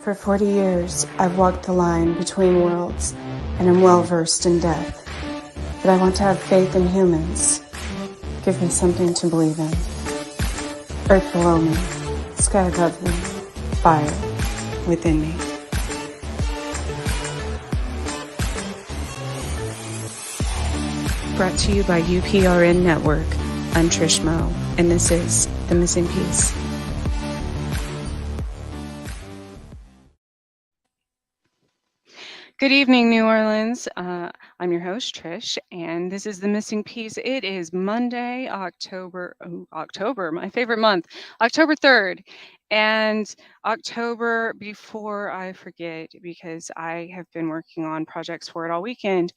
For 40 years, I've walked the line between worlds and am well versed in death. But I want to have faith in humans. Give me something to believe in. Earth below me, sky above me, fire within me. Brought to you by UPRN Network. I'm Trish Mo, and this is The Missing Piece. Good evening, New Orleans. I'm your host, Trish, and this is The Missing Piece. It is Monday, October, my favorite month, October 3rd. And October, before I forget, because I have been working on projects for it all weekend,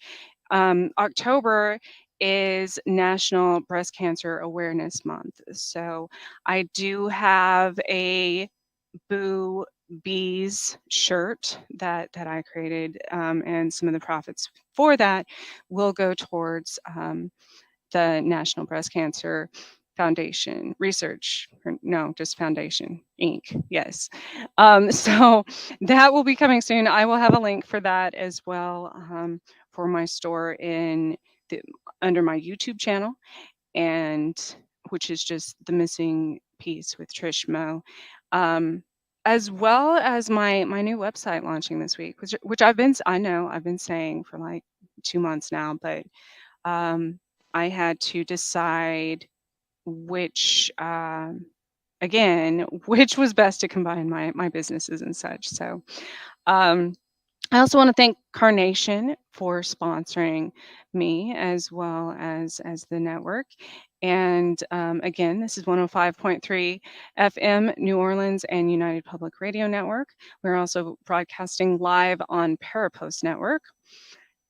October is National Breast Cancer Awareness Month. So I do have a Boo Bees shirt that I created, and some of the profits for that will go towards the National Breast Cancer Foundation Research, or no, just Foundation Inc. Yes. So that will be coming soon. I will have a link for that as well, for my store under my YouTube channel, and which is just The Missing Piece with Trish Mo. As well as my new website launching this week, which I've been saying for like 2 months now, but I had to decide which was best to combine my businesses and such. So I also want to thank Carnation for sponsoring me, as well as the network. And again, this is 105.3 FM New Orleans and United Public Radio Network. We're also broadcasting live on Parapost Network.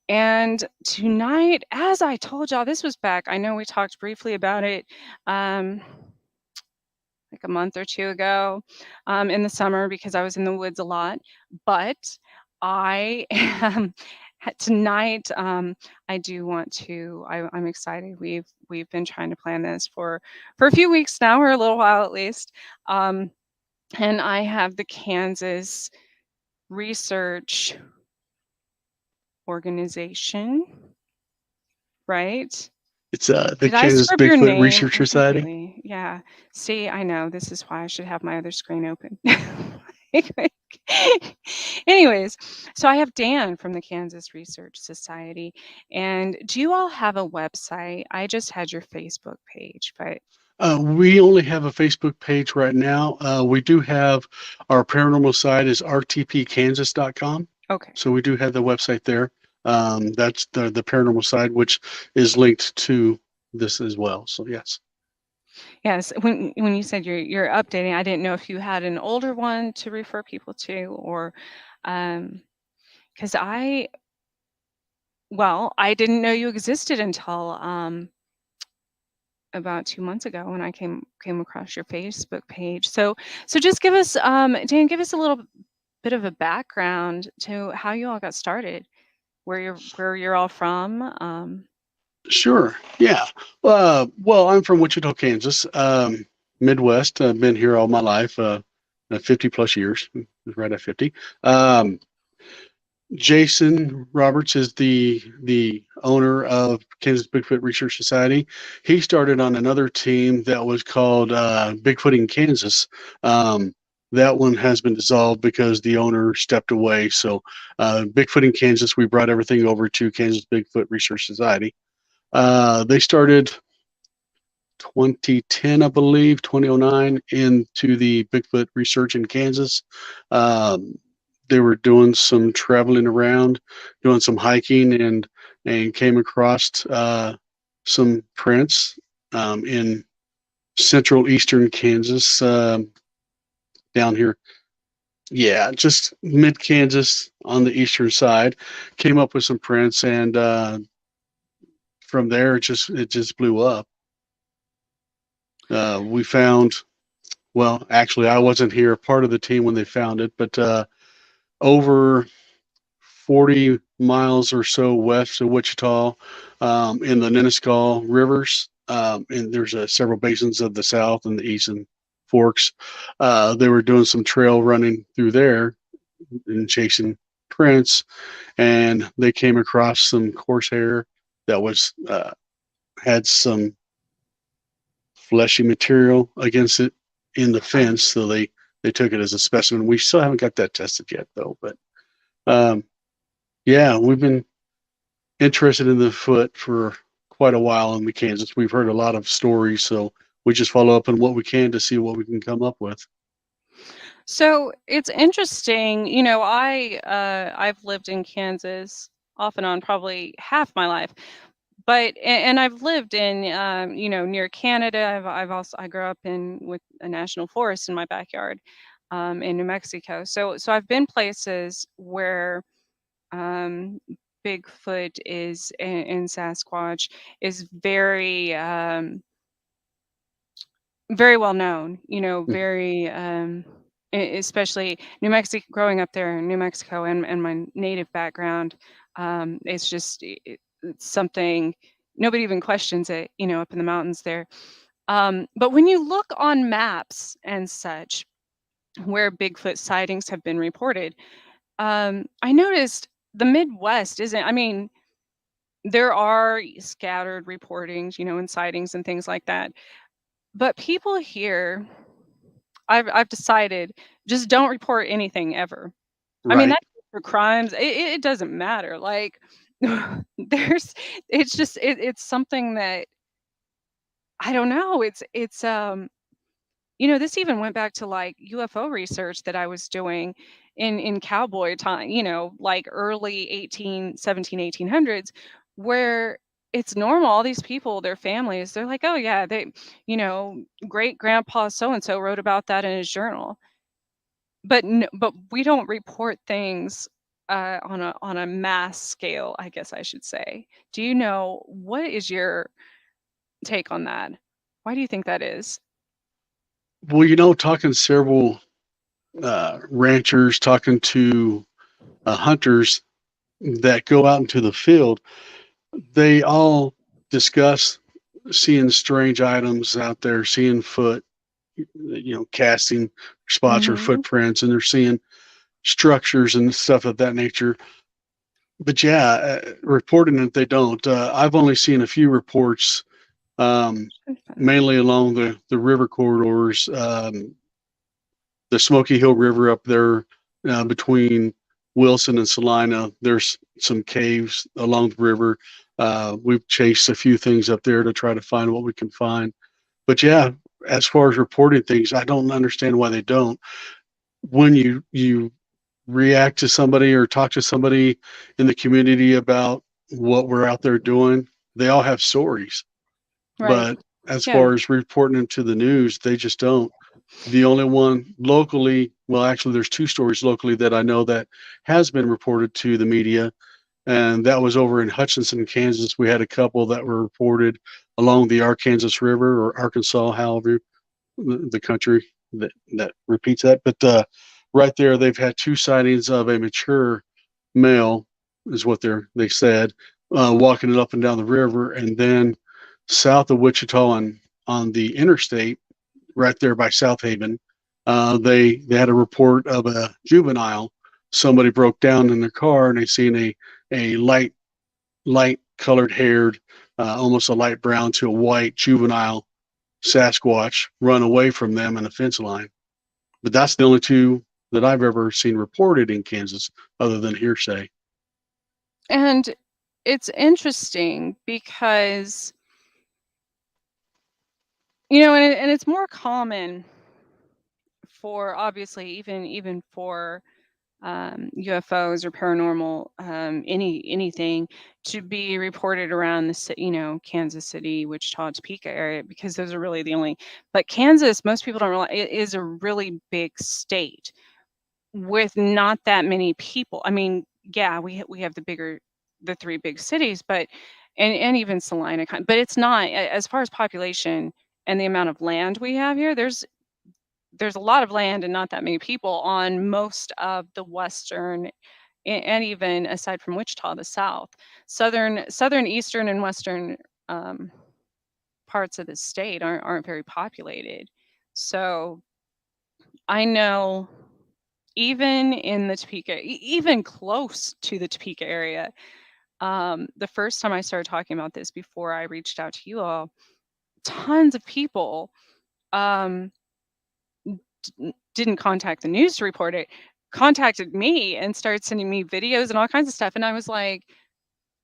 And tonight, as I told y'all, this was back, I know we talked briefly about it like a month or two ago in the summer, because I was in the woods a lot. But I am tonight. I do want to. I'm excited. We've been trying to plan this for a few weeks now, or a little while at least. And I have the Kansas Research Organization, right? It's the Kansas Bigfoot Research Society. Yeah. See, I know. This is why I should have my other screen open. Anyways, so I have Dan from the Kansas Research Society. And do you all have a website? I just had your Facebook page, but we only have a Facebook page right now. We do have our paranormal site is rtpkansas.com. Okay. So we do have the website there. That's the paranormal side, which is linked to this as well. So yes. Yes. When you said you're updating, I didn't know if you had an older one to refer people to, or because I didn't know you existed until about 2 months ago when I came across your Facebook page. So just give us, Dan, give us a little bit of a background to how you all got started, where you're all from. Sure. Yeah. Well, I'm from Wichita, Kansas, Midwest. I've been here all my life, 50 plus years, right at 50. Jason Roberts is the owner of Kansas Bigfoot Research Society. He started on another team that was called Bigfooting Kansas. That one has been dissolved because the owner stepped away. So Bigfooting Kansas, we brought everything over to Kansas Bigfoot Research Society. They started 2010, I believe, 2009, into the Bigfoot research in Kansas. They were doing some traveling around, doing some hiking, and came across some prints in central eastern Kansas, down here. Yeah, just mid Kansas on the eastern side. Came up with some prints, and from there, it just blew up. We found, well, actually, I wasn't here, part of the team when they found it, but over 40 miles or so west of Wichita, in the Nenaskal rivers, and there's several basins of the south and the east and forks. They were doing some trail running through there, and chasing prints, and they came across some horsehair that was had some fleshy material against it in the Huh. fence. So they took it as a specimen. We still haven't got that tested yet, though. But um, yeah, we've been interested in the foot for quite a while in the Kansas. We've heard a lot of stories, so we just follow up on what we can to see what we can come up with. So it's interesting, you know, I've lived in Kansas off and on probably half my life, but and I've lived in you know, near Canada. I've also I grew up in with a national forest in my backyard in New Mexico. So I've been places where um, Bigfoot is and Sasquatch is very well known, you know, Mhm. very especially New Mexico, growing up there in New Mexico and my native background, it's just it's something nobody even questions it, you know, up in the mountains there. But when you look on maps and such where Bigfoot sightings have been reported, I noticed the Midwest isn't, I mean, there are scattered reportings, you know, and sightings and things like that. But people here, I've decided, just don't report anything ever. I mean, Right. that's for crimes, it doesn't matter, like, there's it's just it's something that I don't know, you know, this even went back to, like, UFO research that I was doing in cowboy time, you know, like, early 1800s, where it's normal, all these people, their families, they're like, "Oh, yeah, they you know, great grandpa so and so wrote about that in his journal." But we don't report things, on a mass scale, I guess I should say. Do you know what is your take on that? Why do you think that is? Well, talking to several ranchers, talking to hunters that go out into the field, they all discuss seeing strange items out there, seeing foot, casting spots or Mhm. footprints, and they're seeing structures and stuff of that nature. But yeah, reporting it, they don't. I've only seen a few reports, um, mainly along the river corridors, the Smoky Hill River up there between Wilson and Salina. There's some caves along the river. We've chased a few things up there to try to find what we can find. But yeah, as far as reporting things, I don't understand why they don't. When you react to somebody or talk to somebody in the community about what we're out there doing, they all have stories. Right. But as Yeah. far as reporting them to the news, they just don't. The only one locally, well, actually, there's two stories locally that I know that has been reported to the media, and that was over in Hutchinson, Kansas. We had a couple that were reported along the Arkansas River or Arkansas, however the country that repeats that. But right there, they've had two sightings of a mature male, is what they said, walking it up and down the river, and then south of Wichita on the interstate, right there by South Haven, they had a report of a juvenile. Somebody broke down in their car and they seen a light colored haired, almost a light brown to a white juvenile Sasquatch run away from them in a fence line. But that's the only two that I've ever seen reported in Kansas, other than hearsay. And it's interesting because, you know, and it's more common for obviously even for UFOs or paranormal, anything to be reported around you know, Kansas City, Wichita, Topeka area, because those are really the only. But Kansas, most people don't realize, it is a really big state with not that many people. I mean, yeah, we have the three big cities, but and even Salina, but it's not as far as population and the amount of land we have here. There's a lot of land and not that many people on most of the western and even aside from Wichita, the south, southern, eastern, and western um, parts of the state aren't very populated. So I know even in the Topeka, even close to the Topeka area. The first time I started talking about this before I reached out to you all, tons of people um, didn't contact the news to report it, contacted me and started sending me videos and all kinds of stuff. And I was like,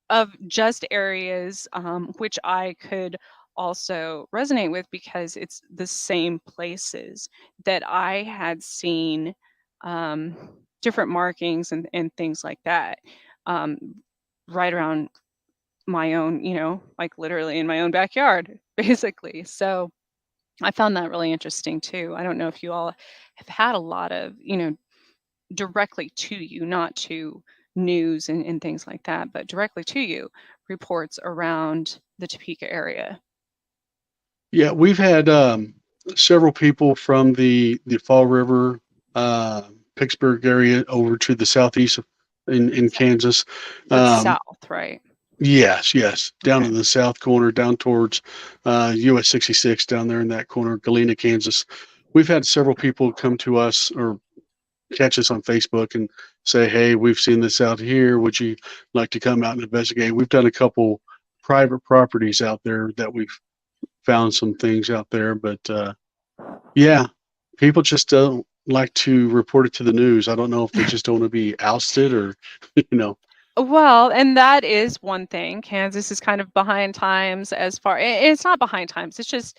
of just areas which I could also resonate with because it's the same places that I had seen um, different markings and things like that um, right around my own, like literally in my own backyard, basically. So I found that really interesting too. I don't know if you all have had a lot of, directly to you, not to news and things like that, but directly to you, reports around the Topeka area. Yeah, we've had several people from the Fall River, uh, Pittsburgh area over to the southeast in Kansas. That's Um, south, right? yes, yes, down Okay. in the south corner, down towards US 66, down there in that corner, Galena, Kansas. We've had several people come to us or catch us on Facebook and say, "Hey, we've seen this out here. Would you like to come out and investigate?" We've done a couple private properties out there that we've found some things out there, but yeah, people just don't like to report it to the news. I don't know if they just don't want to be ousted or, you know. Well, and that is one thing. Kansas is kind of behind times as far it's not behind times. It's just,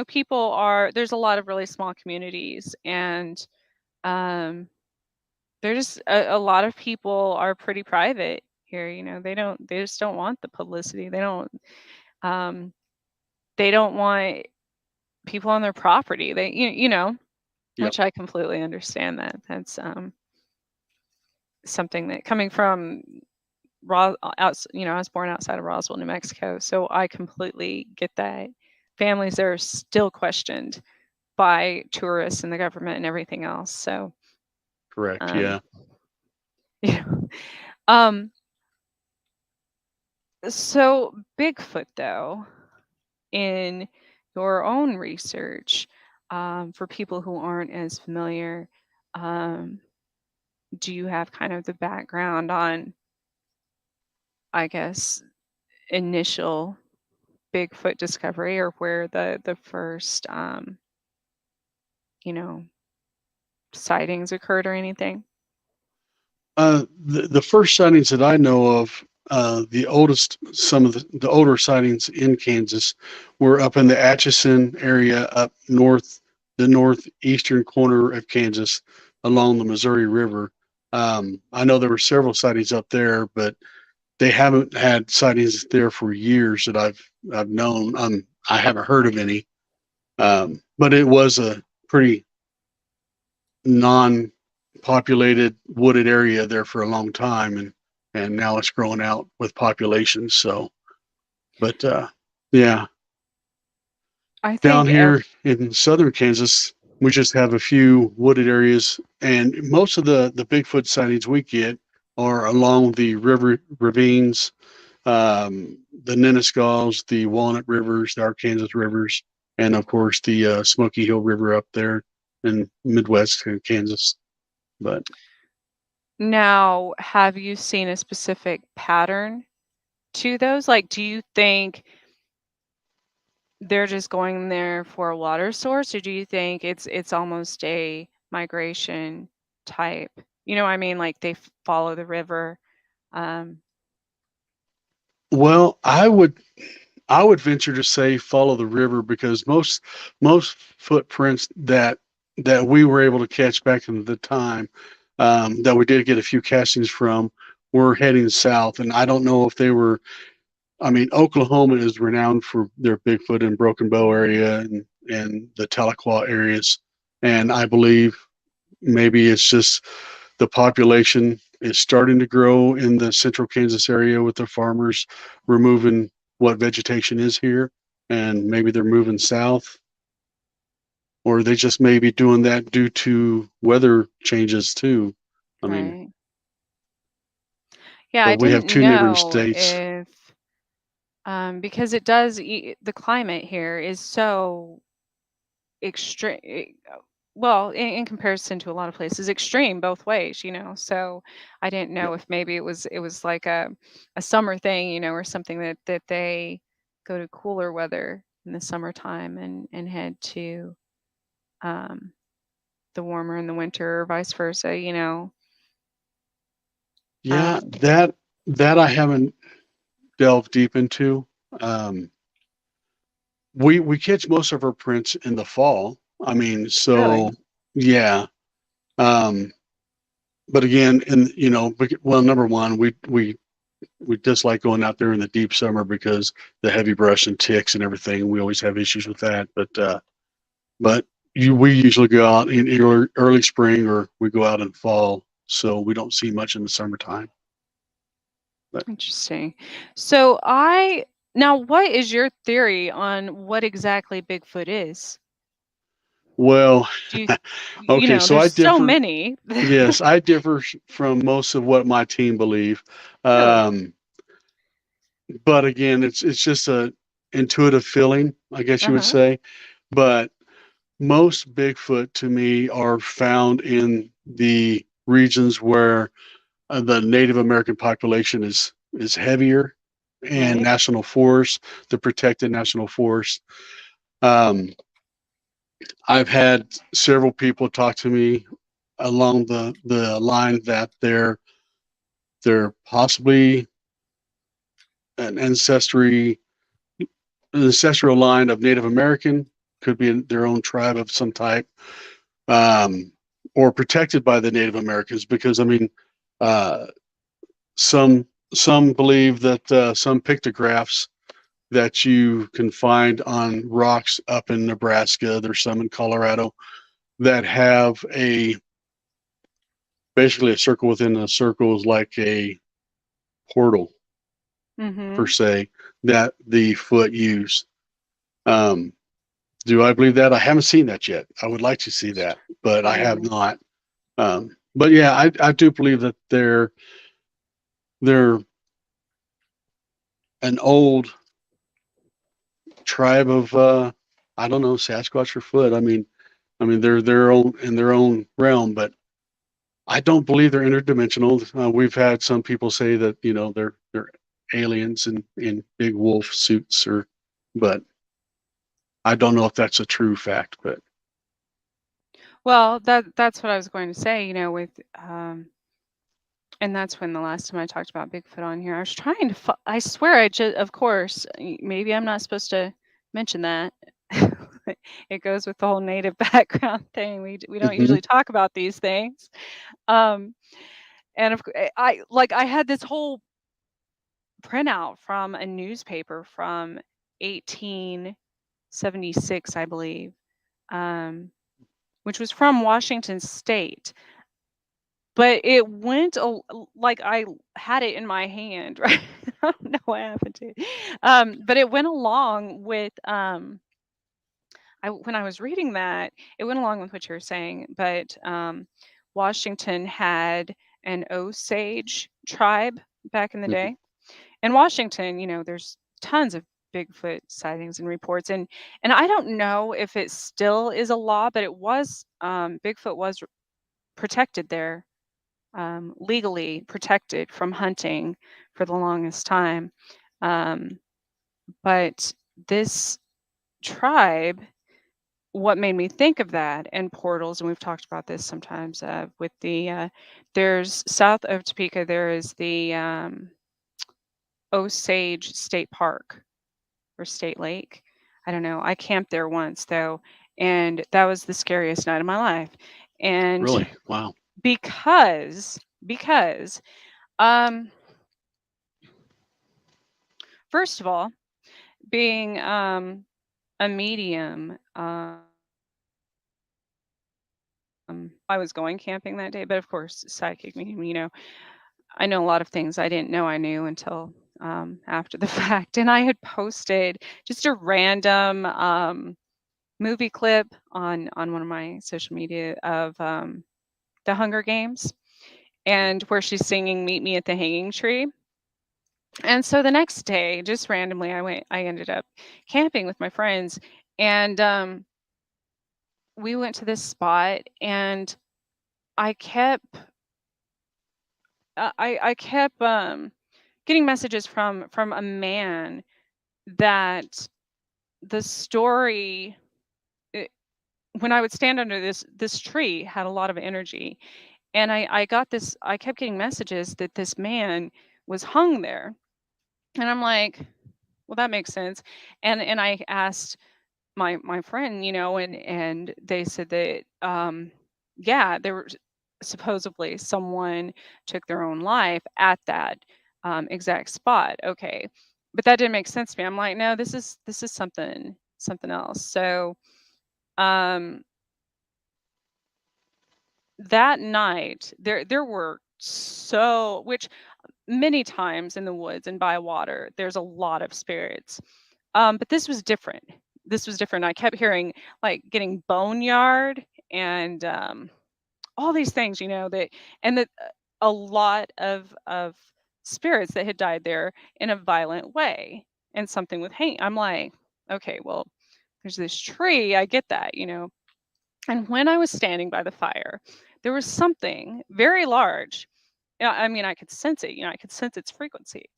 people are there's a lot of really small communities and um they're just a lot of people are pretty private here, they just don't want the publicity. Um they don't want people on their property. Yep, Which I completely understand that. That's something that coming from I was born outside of Roswell, New Mexico, so I completely get that. Families are still questioned by tourists and the government and everything else. So, correct. um, Yeah. yeah. Um, so Bigfoot, though, in your own research, for people who aren't as familiar, um, do you have kind of the background on, I guess, initial Bigfoot discovery or where the first you know, sightings occurred or anything? The first sightings that I know of, some of the older sightings in Kansas were up in the Atchison area up north, the northeastern corner of Kansas along the Missouri River. I know there were several sightings up there, but they haven't had sightings there for years that I've known. I haven't heard of any, but it was a pretty non-populated wooded area there for a long time, and now it's growing out with populations. So, but yeah, I down think here in southern Kansas, we just have a few wooded areas, and most of the Bigfoot sightings we get are along the river ravines, the Nenaskals, the Walnut Rivers, the Arkansas rivers, and of course the Smoky Hill River up there in Midwest Kansas. But now, have you seen a specific pattern to those? Like, do you think they're just going there for a water source, or do you think it's almost a migration type? You know what I mean? Like they follow the river. Um, well, I would venture to say follow the river because most footprints that we were able to catch back in the time, that we did get a few castings from were heading south, and I don't know if they were. I mean, Oklahoma is renowned for their Bigfoot and Broken Bow area and the Tahlequah areas, and I believe maybe it's just the population is starting to grow in the central Kansas area with the farmers removing what vegetation is here, and maybe they're moving south, or they just may be doing that due to weather changes too. I mean, right. Yeah, I but we have didn't two neighboring know states. if because the climate here is so extreme. well, in comparison to a lot of places, extreme both ways, So I didn't Yep. know if maybe it was like a summer thing, or something that they go to cooler weather in the summertime and head to um, the warmer in the winter, or vice versa. Yeah, Um, that I haven't delved deep into. Um, we catch most of our prints in the fall. I mean, really? so yeah. Um, but again, well, number one, we dislike going out there in the deep summer because the heavy brush and ticks and everything. We always have issues with that. But we usually go out in early spring, or we go out in fall, so we don't see much in the summertime. But Interesting. So I now, what is your theory on what exactly Bigfoot is? well, Do you, okay, so I there's so differ. many. Yes, I differ from most of what my team believe. Really? Um, but again, it's just a intuitive feeling, I guess you would Uh-huh. say. But most Bigfoot to me are found in the regions where the Native American population is heavier, and Right. national forest, the protected national forest. Um, I've had several people talk to me along the line that they're possibly an ancestral line of Native American, could be their own tribe of some type, um, or protected by the Native Americans. Because I mean, uh, some some believe that some pictographs that you can find on rocks up in Nebraska, there's some in Colorado, that have a basically a circle within a circle, is like a portal per Mm-hmm. se, that the foot use. Um, do I believe that? I haven't seen that yet. I would like to see that, but I have Really? not. But yeah, I do believe that they're an old tribe of I don't know, Sasquatch or Foot. I mean they're their own in their own realm, but I don't believe they're interdimensional. We've had some people say that they're aliens in big wolf suits, but I don't know if that's a true fact. But Well, that's what I was going to say, with and that's when the last time I talked about Bigfoot on here, I was trying to I swear I just, of course, maybe I'm not supposed to mention that. It goes with the whole native background thing. We don't mhm, usually talk about these things. Um, and I had this whole printout from a newspaper from 1876, I believe, um, which was from Washington State. But it went like I had it in my hand, right? I don't know what happened to it. But it went along with when I was reading that, it went along with what you were saying. But Washington had an Osage tribe back in the mhm. day. In Washington, there's tons of Bigfoot sightings and reports, and I don't know if it still is a law, but it was Bigfoot was protected there, legally protected from hunting for the longest time. Um, but this tribe, what made me think of that and portals, and we've talked about this sometimes with there's south of Topeka, there is the Osage State Park or State Lake. I don't know. I camped there once though, and that was the scariest night of my life. And Really, wow, because um first of all, being a medium, I was going camping that day, but of course, psychic medium, I know a lot of things I didn't know I knew until after the fact. And I had posted just a random movie clip on one of my social media of the Hunger Games, and where she's singing "Meet Me at the Hanging Tree." And so the next day, just randomly, I ended up camping with my friends, and we went to this spot, and I kept I kept getting messages from a man that the story, it, when I would stand under this tree, had a lot of energy. And I kept getting messages that this man was hung there. And I'm like, well, that makes sense. And I asked my friend, and they said that yeah, there were supposedly someone took their own life at that exact spot. Okay. But that didn't make sense to me. I'm like, no, this is something else. So um that night there were so which many times in the woods and by water there's a lot of spirits. But this was different. This was different. I kept hearing like getting boneyard and all these things, that and that a lot of spirits that had died there in a violent way, and something with hang. I'm like, okay, well, there's this tree. I get that. And when I was standing by the fire, there was something very large. Yeah, I mean, I could sense it. I could sense its frequency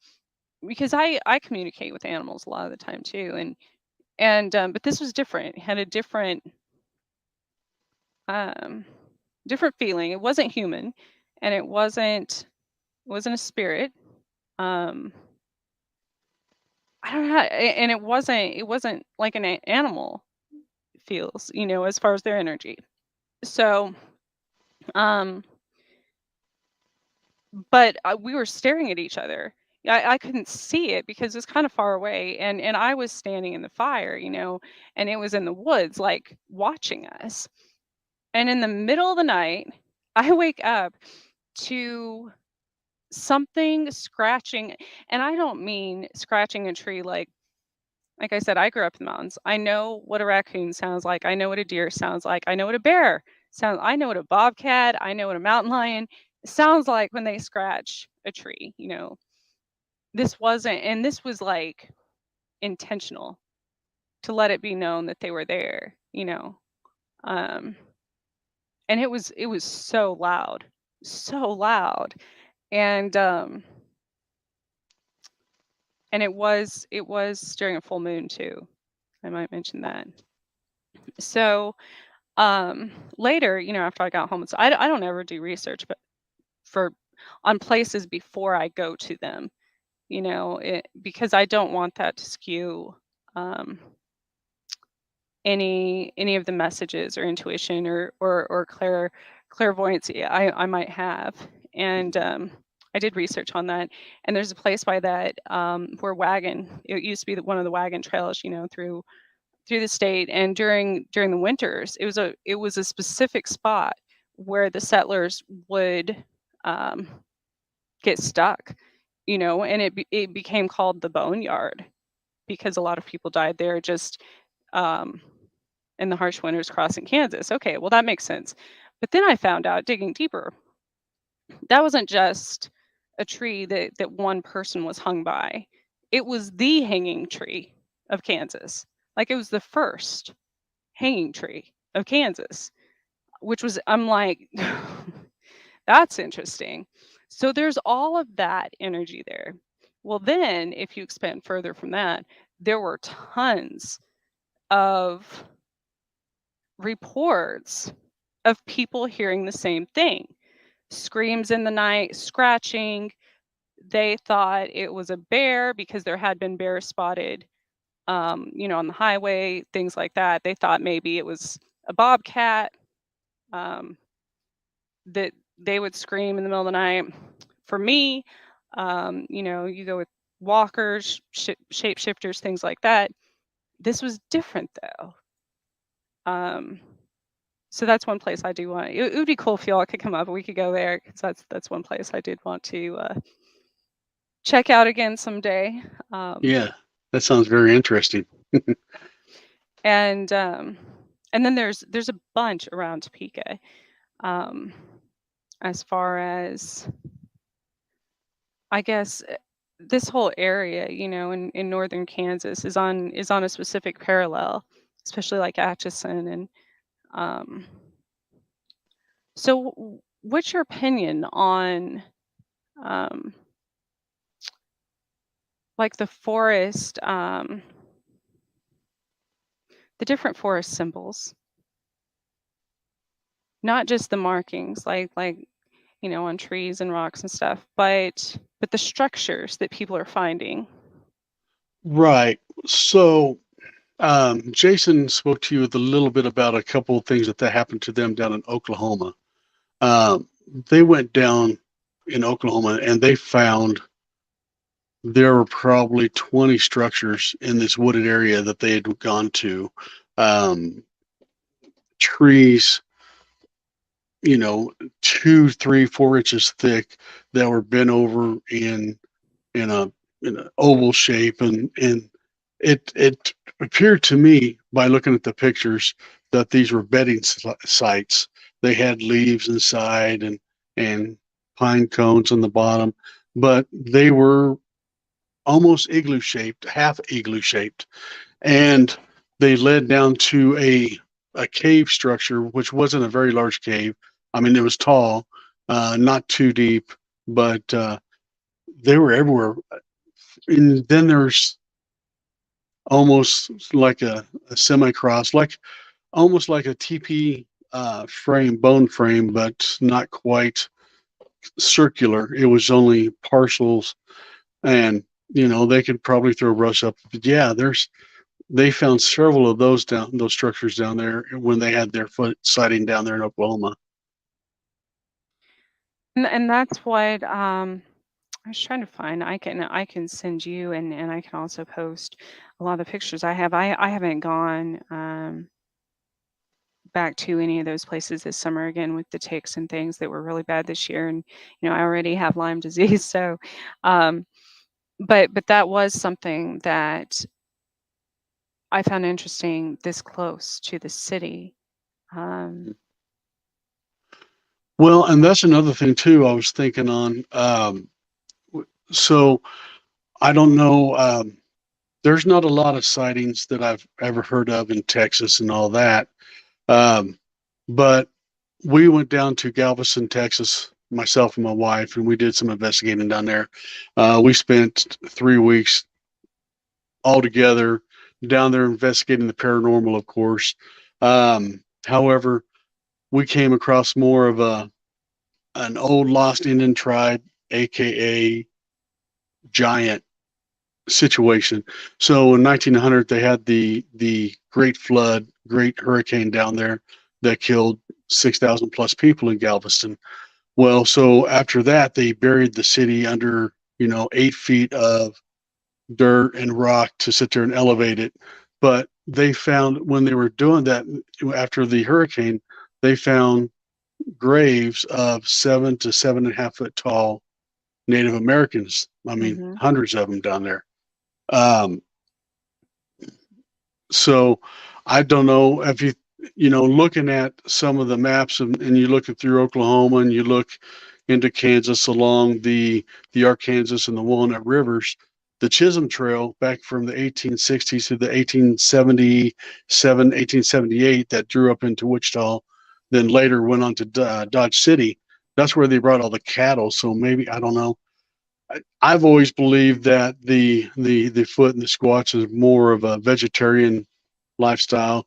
because I communicate with animals a lot of the time too, and but this was different. It had a um, different feeling. It wasn't human, and it wasn't a spirit. Um, I don't know, and it wasn't like an animal feels, as far as their energy. So, um, but we were staring at each other. Yeah, I couldn't see it because it was kind of far away, and I was standing in the fire, and it was in the woods, like watching us. And in the middle of the night, I wake up to something scratching, and I don't mean scratching a tree like I said, I grew up in the mountains. I know what a raccoon sounds like. I know what a deer sounds like. I know what a bear sounds. I know what a bobcat. I know what a mountain lion sounds like when they scratch a tree. This wasn't, and this was like intentional to let it be known that they were there. Um, and it was so loud, and it was during a full moon too. I might mention that. So later, after I got home, so I don't ever do research, but for on places before I go to them, because I don't want that to skew um, any of the messages or intuition or clairvoyancy I might have. And I did research on that, and there's a place by that where wagon. It used to be one of the wagon trails, through the state, and during the winters it was a specific spot where the settlers would um, get stuck, and it became called the boneyard because a lot of people died there just um, in the harsh winters crossing Kansas. Okay, well, that makes sense. But then I found out, digging deeper, that wasn't just a tree that one person was hung by. It was the hanging tree of Kansas. Like, it was the first hanging tree of Kansas, which was, I'm like, that's interesting. So there's all of that energy there. Well, then if you expand further from that, there were tons of reports of people hearing the same thing: screams in the night, scratching. They thought it was a bear because there had been bears spotted, on the highway, things like that. They thought maybe it was a bobcat, um, that they would scream in the middle of the night. For me, you go with walkers, shapeshifters, things like that. This was different though. Um, so that's one place I do want. It would be cool if y'all could come up and we could go there, because that's one place I did want to check out again someday. Um, Yeah, that sounds very interesting. and then there's a bunch around Topeka. Um, as far as, I guess, this whole area, in northern Kansas is on a specific parallel, especially like Atchison, and Um, so, what's your opinion on um, like the forest, the different forest symbols, not just the markings, like on trees and rocks and stuff, but the structures that people are finding. Right. So, Jason spoke to you with a little bit about a couple of things that happened to them down in Oklahoma. Um, they went down in Oklahoma and they found there were probably 20 structures in this wooded area that they had gone to. Um, trees, you know, 2, 3, 4 inches thick that were bent over in a in an oval shape, and it appeared to me by looking at the pictures that these were bedding sites. They had leaves inside and pine cones on the bottom, but they were almost igloo shaped, half igloo shaped, and they led down to a cave structure, which wasn't a very large cave. I mean, it was tall, not too deep, but they were everywhere. And then there's almost like a semi cross, like almost like a TP frame, bone frame, but not quite circular. It was only partials, and they could probably throw brush up. But yeah, they found several of those structures down there when they had their foot sighting down there in Oklahoma. And that's what I was trying to find. I can send you, and I can also post a lot of the pictures I have. I haven't gone back to any of those places this summer again with the ticks and things that were really bad this year, and I already have Lyme disease, so um, but that was something that I found interesting this close to the city. Um, Well, and that's another thing too. I was thinking on. So I don't know. There's not a lot of sightings that I've ever heard of in Texas and all that. Um, but we went down to Galveston, Texas, myself and my wife, and we did some investigating down there. We spent 3 weeks all together down there investigating the paranormal, of course. However, we came across more of an old lost Indian tribe, aka giant situation. So in 1900, they had the Great Flood, Great Hurricane down there that killed 6,000 plus people in Galveston. Well, so after that, they buried the city under 8 feet of dirt and rock to sit there and elevate it. But they found when they were doing that after the hurricane, they found graves of 7 to 7.5 foot tall Native Americans. I mean, mhm. hundreds of them down there. Um, so I don't know if looking at some of the maps and you look at through Oklahoma and you look into Kansas along the Arkansas and the Walnut Rivers, the Chisholm Trail back from the 1860s to the 1877, 1878 that drew up into Wichita, then later went on to Dodge City. That's where they brought all the cattle. So maybe I don't know. I've always believed that the foot and the squatch is more of a vegetarian lifestyle.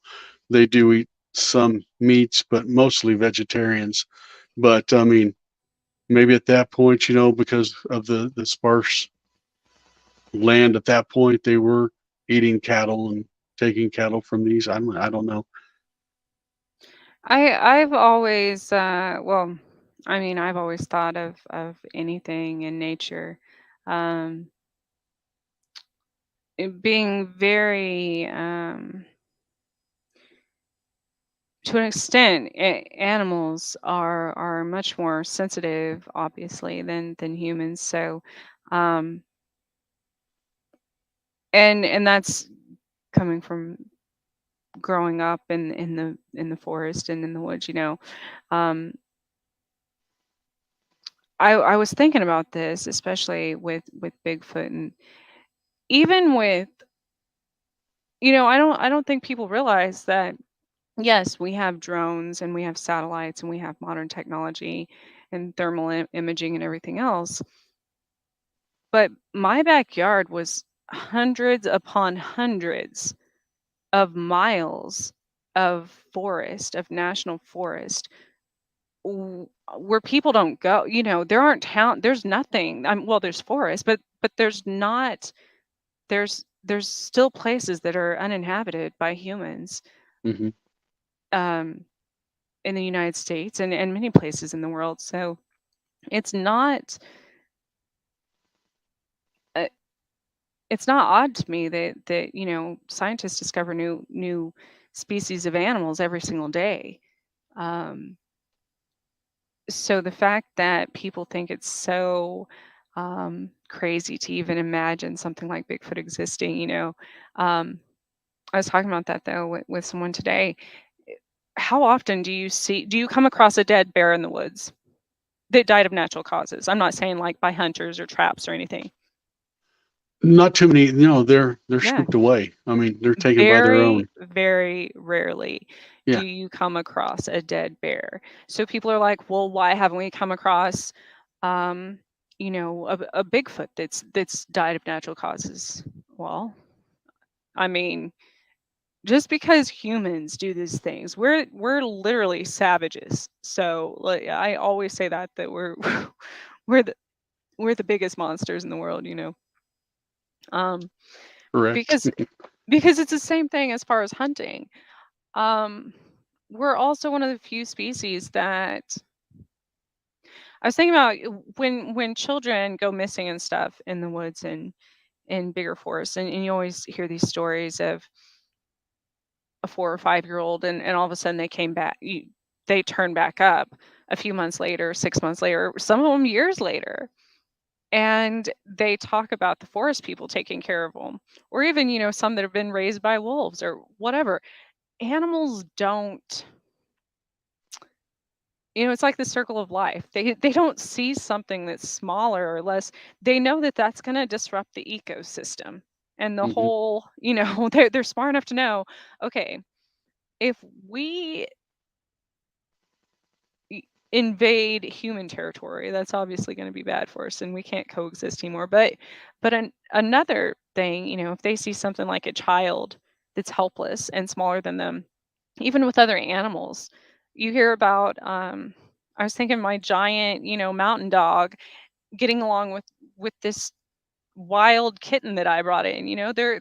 They do eat some meats, but mostly vegetarians. But I mean, maybe at that point, because of the sparse land at that point, they were eating cattle and taking cattle from these. I don't know. I've always well, I mean, I've always thought of anything in nature, um, it being very to an extent, animals are much more sensitive, obviously, than humans. So, um, and that's coming from growing up in the forest and in the woods. Um, I was thinking about this, especially with Bigfoot, and even with I don't think people realize that. Yes, we have drones and we have satellites and we have modern technology and thermal imaging and everything else. But my backyard was hundreds upon hundreds of miles of forest, of national forest, where people don't go. There aren't there's nothing. Well, there's forest, but there's not. There's still places that are uninhabited by humans. Hmm. Um, in the United States and many places in the world. So it's not uh, it's not odd to me that scientists discover new species of animals every single day. Um, so the fact that people think it's so crazy to even imagine something like Bigfoot existing, um, I was talking about that though with someone today. How often do you come across a dead bear in the woods that died of natural causes? I'm not saying like by hunters or traps or anything. Not too many. They're Yeah. spooked away. I mean, they're taken by their Very, own. very rarely do Yeah. you come across a dead bear. So people are like, well, why haven't we come across, um, a Bigfoot that's died of natural causes? Well, I mean, just because humans do these things, we're literally savages. So like, I always say that we're we're the we're the biggest monsters in the world. Um, Correct. because because it's the same thing as far as hunting. Um, we're also one of the few species that I was thinking about when children go missing and stuff in the woods and in bigger forests, and you always hear these stories of a 4 or 5 year old, and all of a sudden they turn back up a few months later, 6 months later, some of them years later. And they talk about the forest people taking care of them, or even some that have been raised by wolves or whatever. Animals don't, it's like the circle of life. They don't see something that's smaller or less. They know that that's going to disrupt the ecosystem and the Hmm. whole. They're smart enough to know. Okay, if we invade human territory, that's obviously going to be bad for us, and we can't coexist anymore. But another thing, if they see something like a child that's helpless and smaller than them, even with other animals, you hear about. I was thinking my giant, mountain dog getting along with this wild kitten that I brought in. They're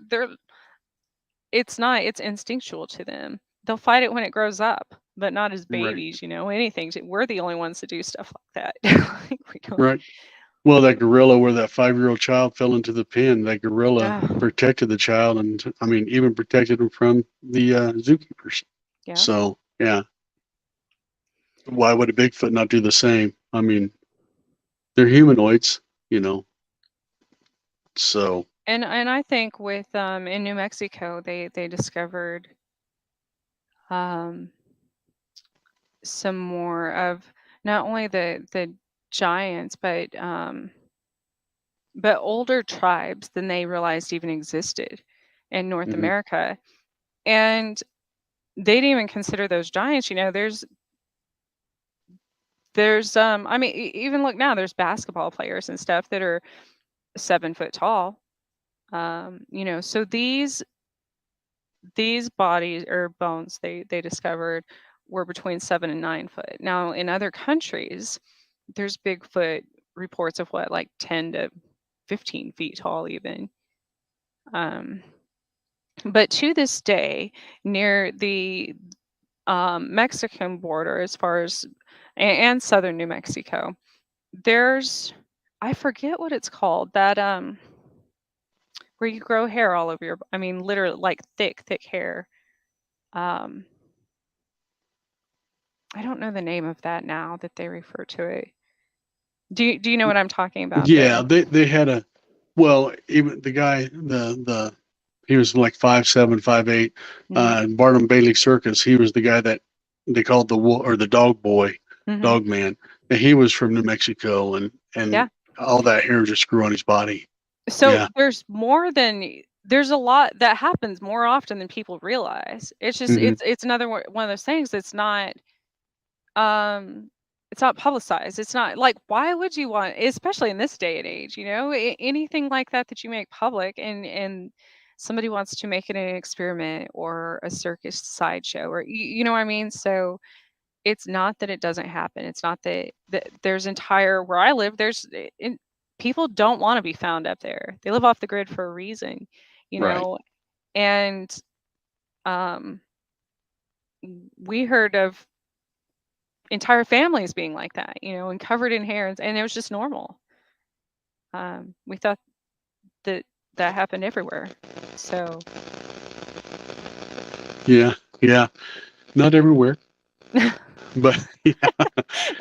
it's instinctual to them. They'll fight it when it grows up, but not as Right. babies. Anything. We're the only ones that do stuff like that. Like we don't. Right. Well, that gorilla where that 5-year-old child fell into the pen, that gorilla Oh, protected the child, and I mean, even protected him from the zookeepers. yeah. So, yeah, why would a Bigfoot not do the same? I mean, they're humanoids, you know. So, And I think with in New Mexico they discovered um some more of not only the giants but older tribes than they realized even existed in North mhm, America. And they didn't even consider those giants. There's I mean even look now, there's basketball players and stuff that are 7 foot tall. So these bodies or bones they discovered were between 7 and 9 foot. Now in other countries, there's Bigfoot reports of what, like 10 to 15 feet tall even. Um, but to this day, near the Mexican border, as far as and southern New Mexico, there's, I forget what it's called, that where you grow hair all over your, I mean literally like thick hair. Um, I don't know the name of that now that they refer to it. Do you know what I'm talking about yeah, though? they had a, well, even the guy, the he was like 5'7", 5'8", Mhm. Barnum Bailey Circus. He was the guy that they called the or the dog boy, Mhm. dog man, and he was from New Mexico, and Yeah. all that hair just grew on his body. So Yeah. there's more than there's a lot that happens more often than people realize. It's just Hmm. it's another one of those things that's not um it's not publicized. It's not like, why would you want, especially in this day and age, anything like that that you make public, and somebody wants to make it an experiment or a circus sideshow, or you know what I mean? So it's not that it doesn't happen. It's not that there's entire where I live, people don't want to be found up there. They live off the grid for a reason, you Right. know, and um we heard of entire families being like that, and covered in hair, and it was just normal. We thought that that happened everywhere. So, Yeah. Yeah. Not everywhere, but but yeah,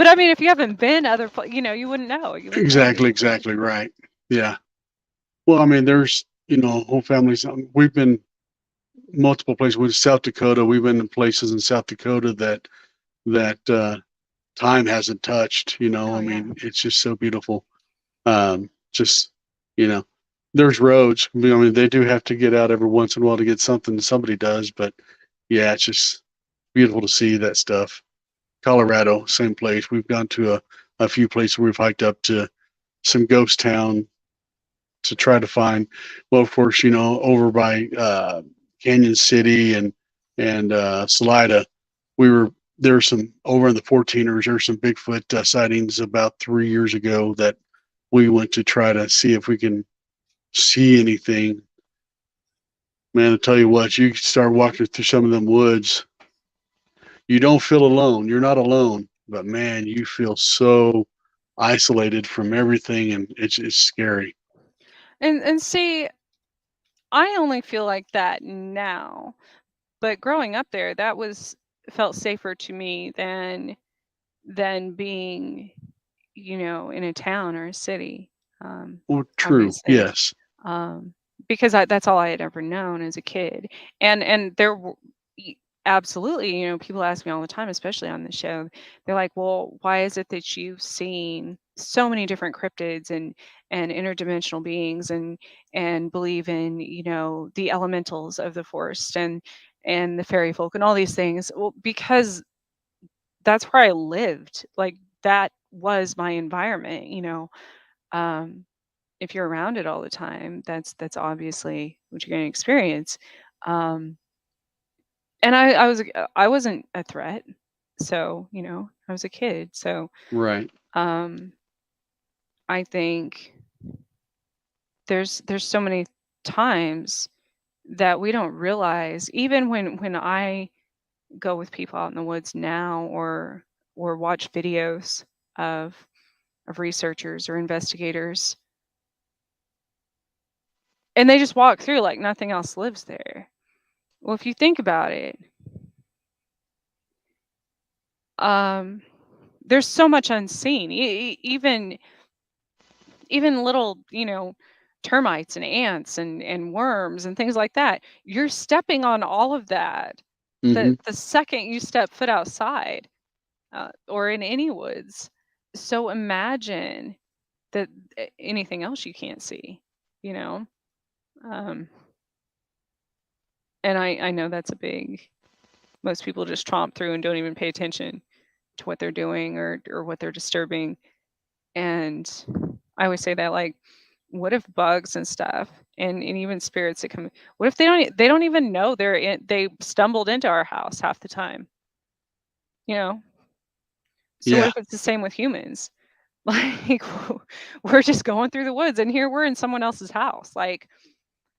I mean, if you haven't been you wouldn't know. You wouldn't know these exactly, things. exactly right. Yeah. Well, I mean, there's, whole families. We've been multiple places. With South Dakota, we've been in places in South Dakota that time hasn't touched. Oh I yeah. mean, it's just so beautiful. Just, you know, there's roads. I mean, they do have to get out every once in a while to get something. Somebody does, but yeah, it's just beautiful to see that stuff. Colorado, same place. We've gone to a few places where we've hiked up to some ghost town to try to find. Well, of course, over by Canyon City and Salida, we were there. Were some over in the 14ers. There's some Bigfoot sightings about 3 years ago that we went to try to see if we can see anything. Man, I tell you what, you start walking through some of them woods, you don't feel alone. You're not alone, but man, you feel so isolated from everything, and it's scary. And see, I only feel like that now, but growing up there, that was felt safer to me than being, in a town or a city. Um, Well, true. Obviously, Yes. um, because that's all I had ever known as a kid. And absolutely, people ask me all the time, especially on the show. They're like, "Well, why is it that you've seen so many different cryptids and interdimensional beings and believe in, the elementals of the forest and the fairy folk and all these things?" Well, because that's where I lived. Like, that was my environment. Um, if you're around it all the time, that's obviously what you're going to experience. Um, and I wasn't a threat, so I was a kid. So Right. um, I think there's so many times that we don't realize, even when I go with people out in the woods now, or watch videos of researchers or investigators, and they just walk through like nothing else lives there. Well, if you think about it, um, there's so much unseen. Even little, termites and ants and worms and things like that. You're stepping on all of that Hmm. the second you step foot outside, or in any woods. So imagine that anything else you can't see, you know. Um, and I know that's a big. Most people just tromp through and don't even pay attention to what they're doing or what they're disturbing. And I always say that, like, what if bugs and stuff and even spirits that come, what if they don't even know they stumbled into our house half the time, you know? So what Yeah. if it's the same with humans? Like, we're just going through the woods and here we're in someone else's house. Like,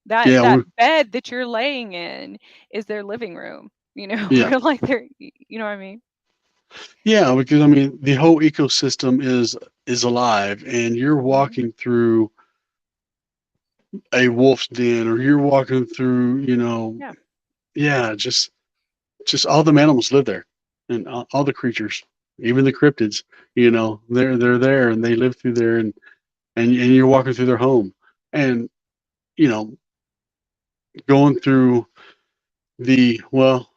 that Yeah. that bed that you're laying in is their living room, Yeah. or like you know what I mean? Yeah. Because I mean, the whole ecosystem is alive, and you're Mhm. walking through a wolf's den, or you're walking through, Yeah. yeah, just all the animals live there, and all the creatures, even the cryptids. They're there, and they live through there, and you're walking through their home, and you know, going through the well,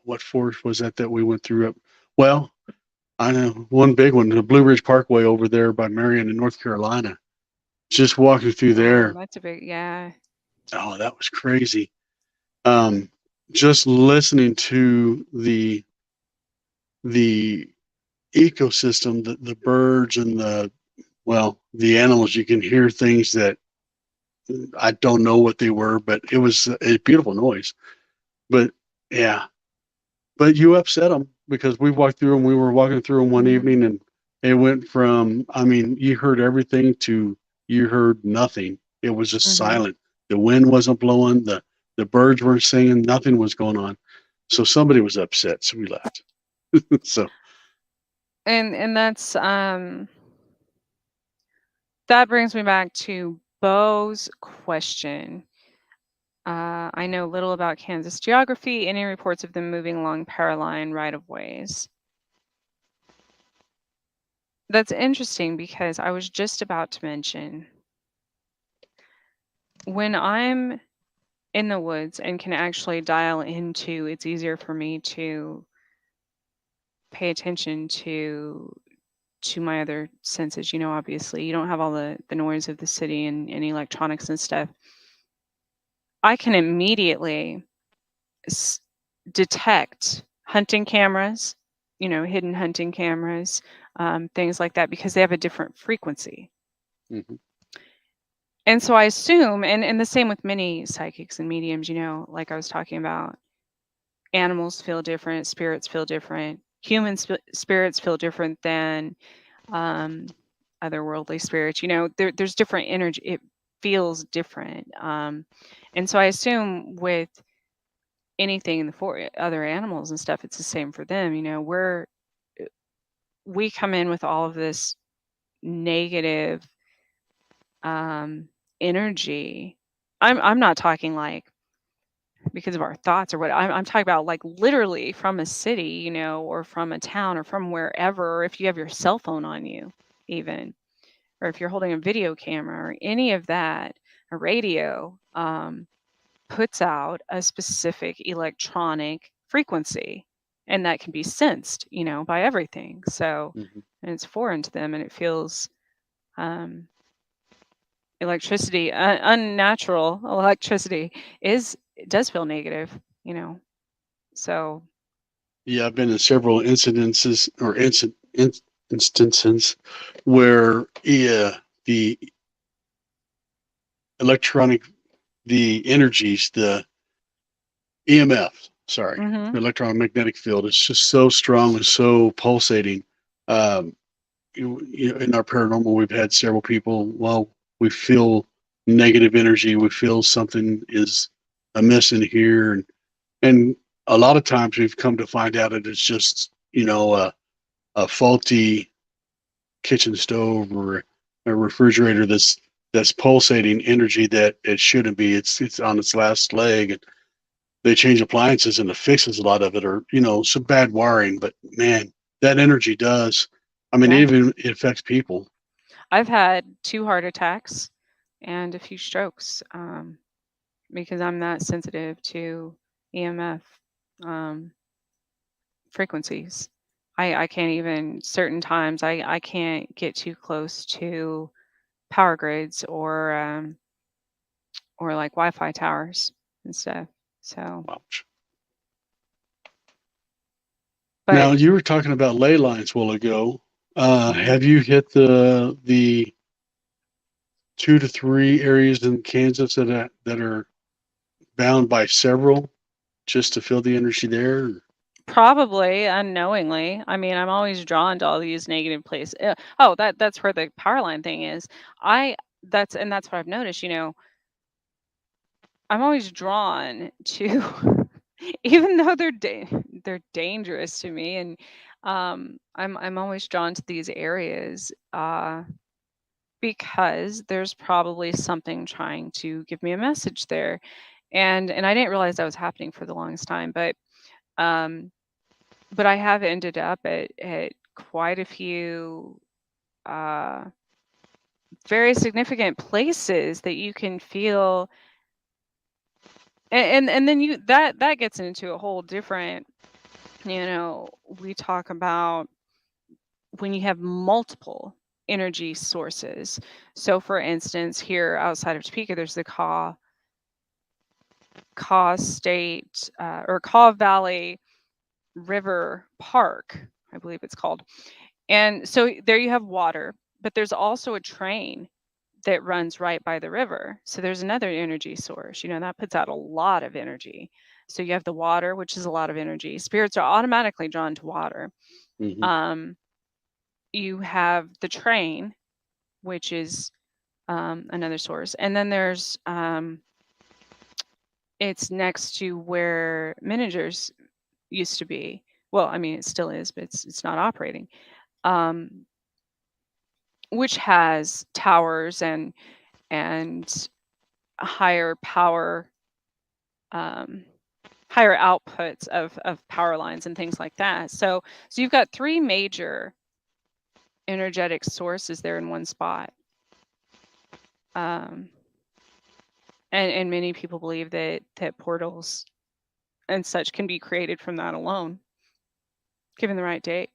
what forest was that we went through up? Well, I know one big one, the Blue Ridge Parkway over there by Marion in North Carolina. Just walking through Oh, there, that's a big, yeah. Oh, that was crazy. Um, just listening to the ecosystem, the birds and the animals, you can hear things that I don't know what they were, but it was a beautiful noise. But yeah, but you upset them because we walked through and we were walking through them one Mhm. evening and it went from, I mean, you heard everything to you heard nothing. It was just Mhm. silent. The wind wasn't blowing. The birds weren't singing. Nothing was going on. So somebody was upset. So we left. So And that brings me back to Bo's question. I know little about Kansas geography. Any reports of them moving along power line right of ways? That's interesting because I was just about to mention when I'm in the woods and can actually dial into, it's easier for me to pay attention to my other senses. Obviously you don't have all the noise of the city and electronics and stuff. I can immediately s- detect hunting cameras, hidden hunting cameras, things like that, because they have a different frequency. mhm, And so I assume, and the same with many psychics and mediums, like I was talking about, animals feel different, spirits feel different, human spirits feel different than um, otherworldly spirits. There's different energy. It feels different. And so I assume with anything in the other animals and stuff, it's the same for them. We come in with all of this negative um, energy. I'm not talking like because of our thoughts or what. I'm talking about like literally from a city, or from a town or from wherever, or if you have your cell phone on you, even, or if you're holding a video camera or any of that, a radio puts out a specific electronic frequency, and that can be sensed, by everything. So, mhm. and it's foreign to them, and it feels um, electricity, unnatural electricity it does feel negative, you know. So, Yeah, I've been in several instances where the electronic, the energies, the EMF, sorry, mhm, the electromagnetic field is just so strong and so pulsating. Um, in our paranormal, we've had several people. Well, we feel negative energy. We feel something is amiss in here, and a lot of times we've come to find out that it's just a faulty kitchen stove or a refrigerator that's pulsating energy that it shouldn't be. It's on its last leg. They change appliances and it fixes a lot of it, or some bad wiring. But man, that energy does. I mean, yeah. it affects people. I've had 2 heart attacks and a few strokes, because I'm that sensitive to EMF um, frequencies. I can't even certain times I can't get too close to power grids or like Wi-Fi towers and stuff. So, Ouch. but Now you were talking about ley lines a while ago. mhm. Have you hit the 2 to 3 areas in Kansas that are bound by several just to feel the energy there? Probably unknowingly. I mean, I'm always drawn to all these negative places. Oh, that's where the power line thing is. I that's what I've noticed. I'm always drawn to, even though they're dangerous to me, and I'm always drawn to these areas because there's probably something trying to give me a message there, and I didn't realize that was happening for the longest time, um, but I have ended up at quite a few uh, very significant places that you can feel, and then that gets into a whole different, we talk about when you have multiple energy sources. So, for instance, here outside of Topeka, there's the Kaw. Kaw Valley River Park, I believe it's called. And so there you have water, but there's also a train that runs right by the river. So there's another energy source, that puts out a lot of energy. So you have the water, which is a lot of energy. Spirits are automatically drawn to water. Hmm. Um, you have the train, which is another source. And then there's it's next to where Miniatures used to be. Well, I mean, it still is, but it's not operating. Um, which has towers and higher power, um, higher outputs of power lines and things like that. So you've got three major energetic sources there in one spot. Um, and many people believe that portals and such can be created from that alone, given the right date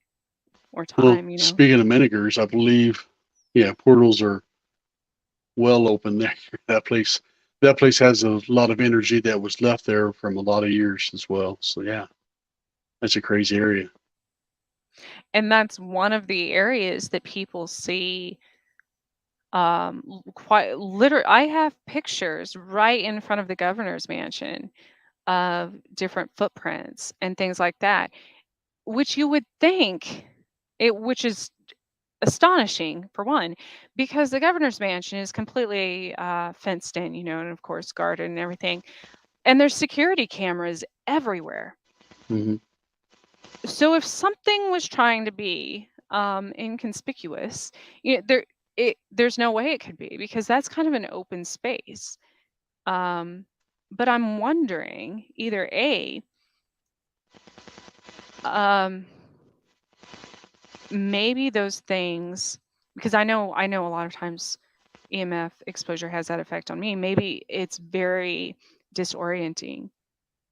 or Well, time. speaking of Meningers, I believe, yeah, portals are well open there. That place has a lot of energy that was left there from a lot of years as well. So yeah, that's a crazy area. And that's one of the areas that people see quite literally. I have pictures right in front of the governor's mansion of different footprints and things like that, which you would think which is astonishing for one, because the governor's mansion is completely fenced in, and of course guarded and everything, and there's security cameras everywhere. Hmm. So if something was trying to be inconspicuous, there's no way it could be, because that's kind of an open space. Um, but I'm wondering, either A, um, maybe those things, because I know a lot of times EMF exposure has that effect on me. Maybe it's very disorienting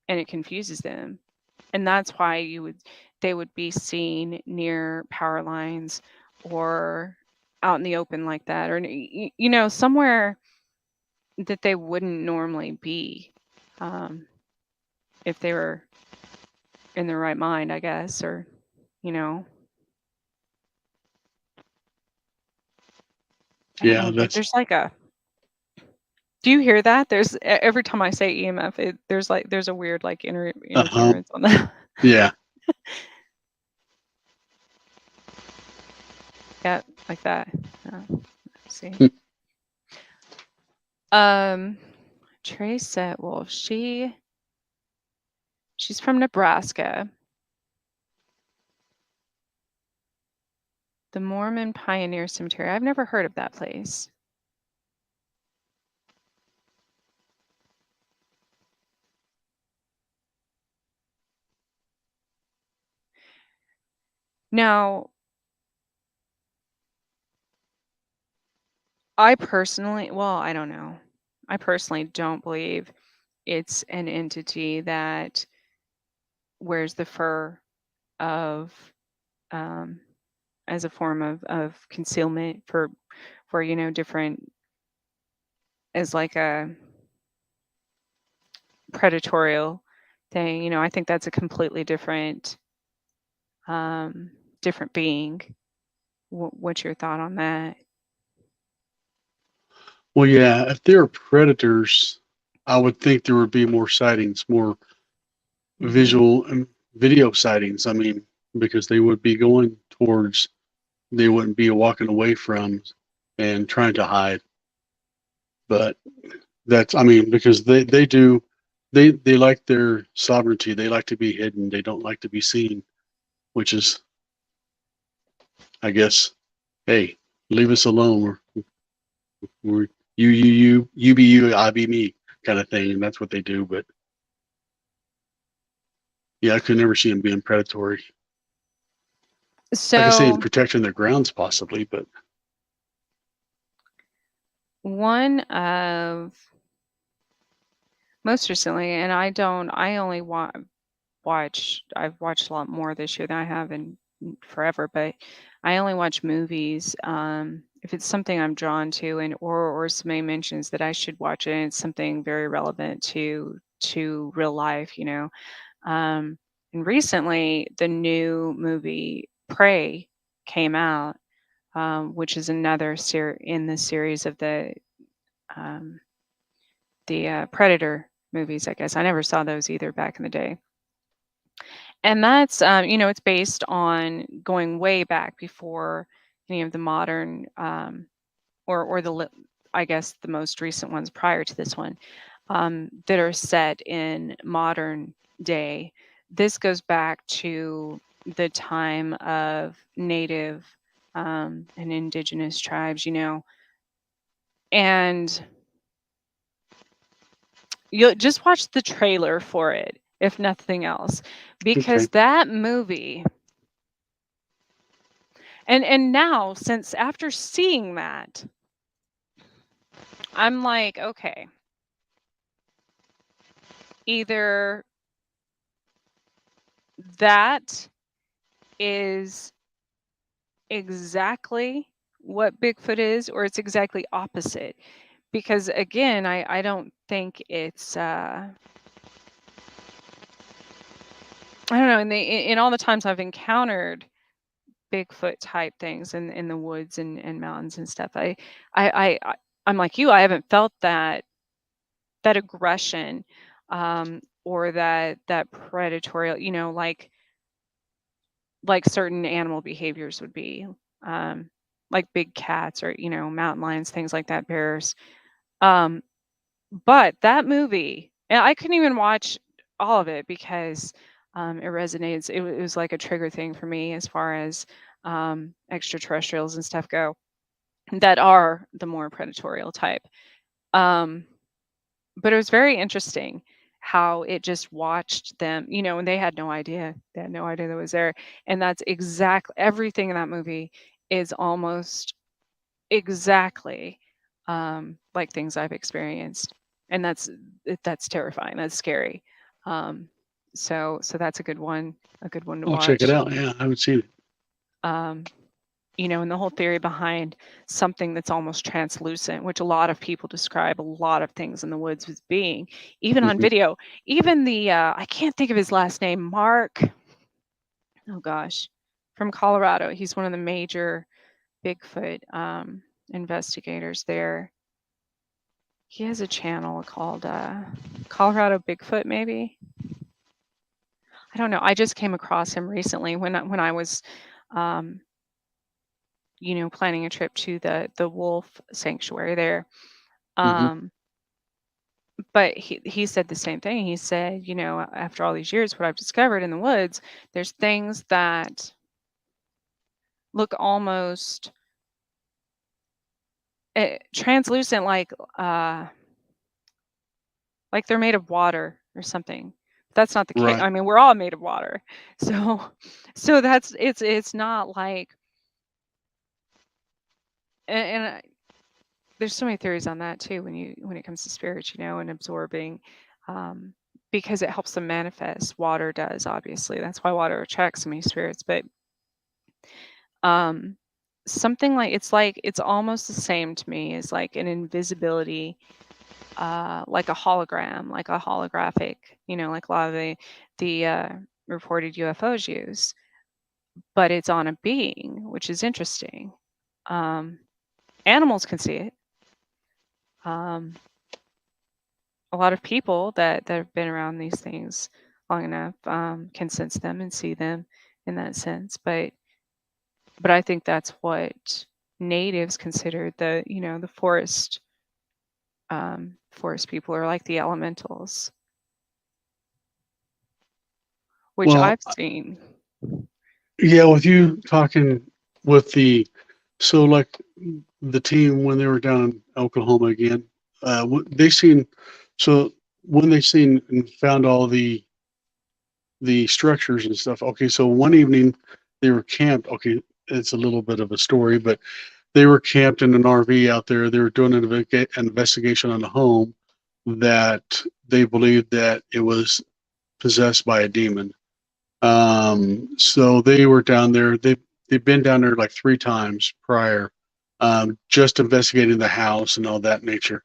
and it confuses them. And that's why they would be seen near power lines or out in the open like that, or somewhere that they wouldn't normally be, if they were in their right mind, I guess, or you know I don't Yeah, know, that's there's like a do you hear that? Every time I say EMF, there's a weird like uh-huh. interference on that. Yeah. Yeah, like that. Let's see. Um, Trace said, well, she's from Nebraska. The Mormon Pioneer Cemetery. I've never heard of that place. Now, I don't know. I personally don't believe it's an entity that wears the fur of um, as a form of concealment for different, as like a predatorial thing. I think that's a completely um, different being. What's your thought on that? Well, yeah, if they're predators, I would think there would be more sightings, more Hmm. visual and video sightings. I mean, because they would be going towards, they wouldn't be walking away from and trying to hide. But I mean, because they do, they like their sovereignty. They like to be hidden. They don't like to be seen, which is, I guess, hey, leave us alone. We're you be you, I be me kind of thing. And that's what they do. But yeah, I could never see them being predatory. I could see them So protecting their grounds possibly, but one of most recently, and I only I've watched a lot more this year than I have in forever, but I only watch movies. If it's something I'm drawn to, and or somebody mentions that I should watch it, and it's something very relevant to to real life, Um, and recently, the new movie Prey came out, which is another in the series of um, the Predator movies. I guess I never saw those either back in the day, and that's it's based on going way back before any of the modern or I guess the most recent ones prior to this one that are set in modern day. This goes back to the time of native and indigenous tribes, and you'll just watch the trailer for it, if nothing else, Okay. because that movie, and now since after seeing that, I'm like, okay, either that is exactly what Bigfoot is, or it's exactly opposite. Because again, I don't think it's I don't know, in all the times I've encountered Bigfoot type things in the woods and mountains and stuff, I'm like you, I haven't felt that aggression or that predatory, like certain animal behaviors would be. Um like big cats or mountain lions, things like that, bears. Um But that movie, and I couldn't even watch all of it because it resonates. It was like a trigger thing for me as far as extraterrestrials and stuff go that are the more predatorial type. Um, but it was very interesting how it just watched them, and they had no idea. They had no idea that was there. And that's exactly everything in that movie is almost exactly like things I've experienced, and that's terrifying. That's scary. Um, so that's a good one to I'll check it watch. out. Yeah, I haven't seen it. Um, and the whole theory behind something that's almost translucent, which a lot of people describe a lot of things in the woods as being, even on Hmm. video. Even the I can't think of his last name, Mark. Oh gosh, from Colorado. He's one of the major Bigfoot investigators there. He has a channel called Colorado Bigfoot, maybe. I don't know. I just came across him recently when I was, um, planning a trip to the wolf sanctuary there. Hmm. Um, but he said the same thing. He said, after all these years, what I've discovered in the woods, there's things that look almost translucent, uh, like they're made of water or something. That's not the case. Right. I mean, we're all made of water. So so that's it's not like and there's so many theories on that too when it comes to spirits, and absorbing because it helps them manifest. Water does, obviously. That's why water attracts so many spirits, but um something like it's almost the same to me as like an invisibility, like a hologram, like a holographic, like a lot of the reported UFOs use, but it's on a being, which is interesting. Um, Animals can see it. Um, a lot of people that have been around these things long enough can sense them and see them in that sense. But I think that's what natives consider the forest people are like the elementals, which Well, I've seen. yeah, with you talking with so like the team when they were down in Oklahoma again, they seen, so when they seen and found all the structures and stuff. Okay, so one evening they were camped. Okay, it's a little bit of a story, but they were camped in an RV out there. They were doing an investigation on a home that they believed that it was possessed by a demon. So they were down there. They've been down there like 3 times prior, just investigating the house and all that nature.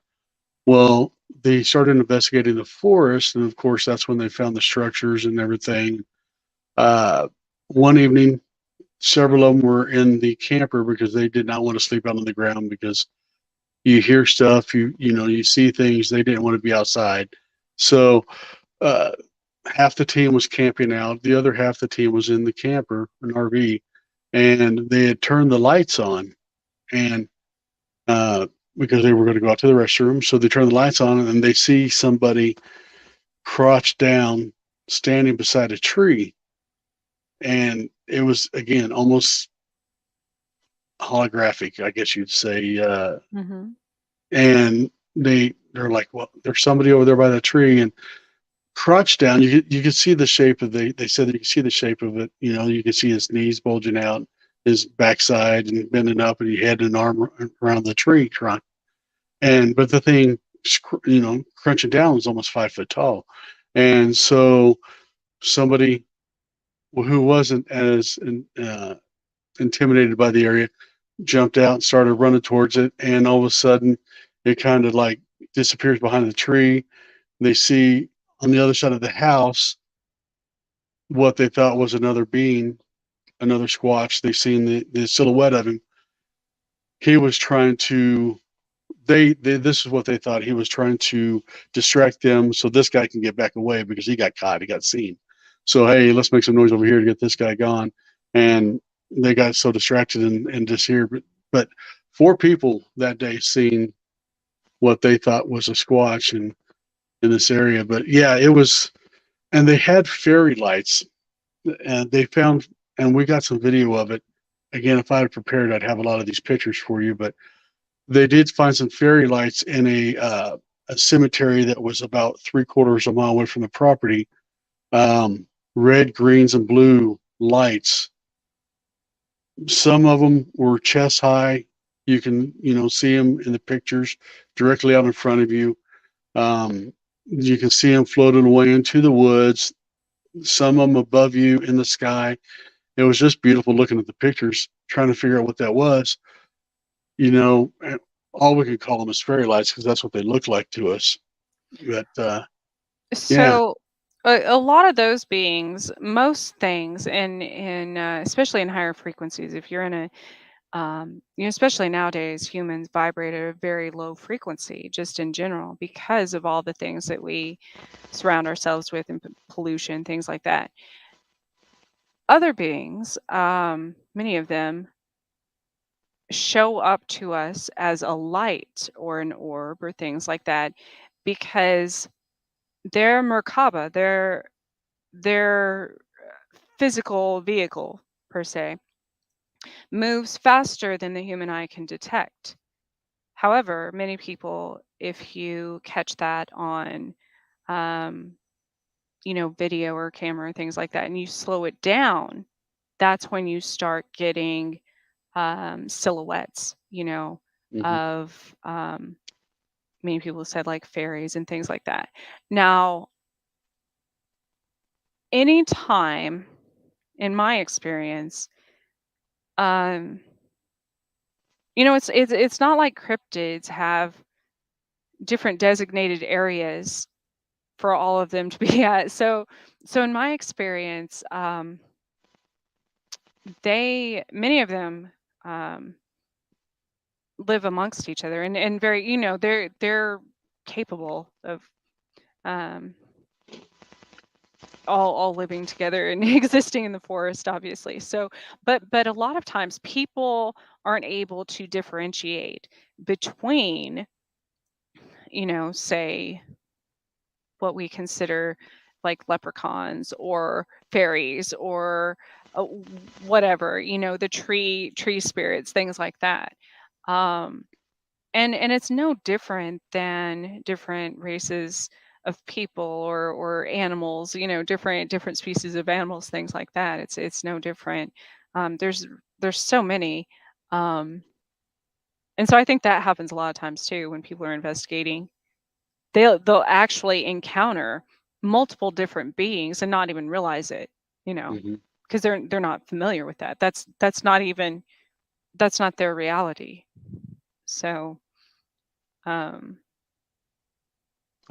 Well, they started investigating the forest, and of course, that's when they found the structures and everything. Uh, One evening, several of them were in the camper because they did not want to sleep out on the ground because you hear stuff, you see things. They didn't want to be outside, so uh, half the team was camping out. The other half the team was in the camper, an RV, and they had turned the lights on, and uh, because they were going to go out to the restroom, so they turn the lights on, and they see somebody crouched down, standing beside a tree, and it was again almost holographic, I guess you'd say. Mhm. And they're like, well, there's somebody over there by the tree, and crouched down. You could see the shape of they said that you could see the shape of it. You could see his knees bulging out, his backside, and bending up, and he had an arm around the tree trunk. And but the thing, crunching down was almost 5 foot tall, and so somebody who wasn't as intimidated by the area jumped out and started running towards it, and all of a sudden, it kind of like disappears behind the tree. They see on the other side of the house what they thought was another being, another squatch. They seen the silhouette of him. He was trying to. They this is what they thought he was trying to distract them so this guy can get back away because he got caught, he got seen. So hey, let's make some noise over here to get this guy gone. And they got so distracted and just here. But 4 people that day seen what they thought was a squatch in this area. But yeah, it was, and they had fairy lights, and they found, and we got some video of it. Again, if I had prepared, I'd have a lot of these pictures for you. But they did find some fairy lights in a cemetery that was about 3/4 of a mile away from the property. Red, greens, and blue lights. Some of them were chest high. You can see them in the pictures directly out in front of you. You can see them floating away into the woods. Some of them above you in the sky. It was just beautiful looking at the pictures, trying to figure out what that was. And all we could call them is fairy lights because that's what they look like to us. But yeah. So a lot of those beings, most things, in especially in higher frequencies, if you're in a especially nowadays, humans vibrate at a very low frequency, just in general, because of all the things that we surround ourselves with and pollution, things like that. Other beings, many of them show up to us as a light or an orb or things like that because their Merkaba, their physical vehicle per se, moves faster than the human eye can detect. However, many people, if you catch that on, um, video or camera, things like that, and you slow it down, that's when you start getting silhouettes, Hmm. of many people said like fairies and things like that. Now, anytime in my experience, um, it's not like cryptids have different designated areas for all of them to be at. So in my experience, they many of them um, live amongst each other and very they're capable of um, all living together and existing in the forest, obviously. So but a lot of times people aren't able to differentiate between say what we consider like leprechauns or fairies or whatever, the tree spirits, things like that. um and it's no different than different races of people or animals, different species of animals, things like that. It's no different. There's so many. um and so I think that happens a lot of times too when people are investigating. They'll actually encounter multiple different beings and not even realize it, you know, Hmm. because they're not familiar with that. That's not even that's not their reality. So, um,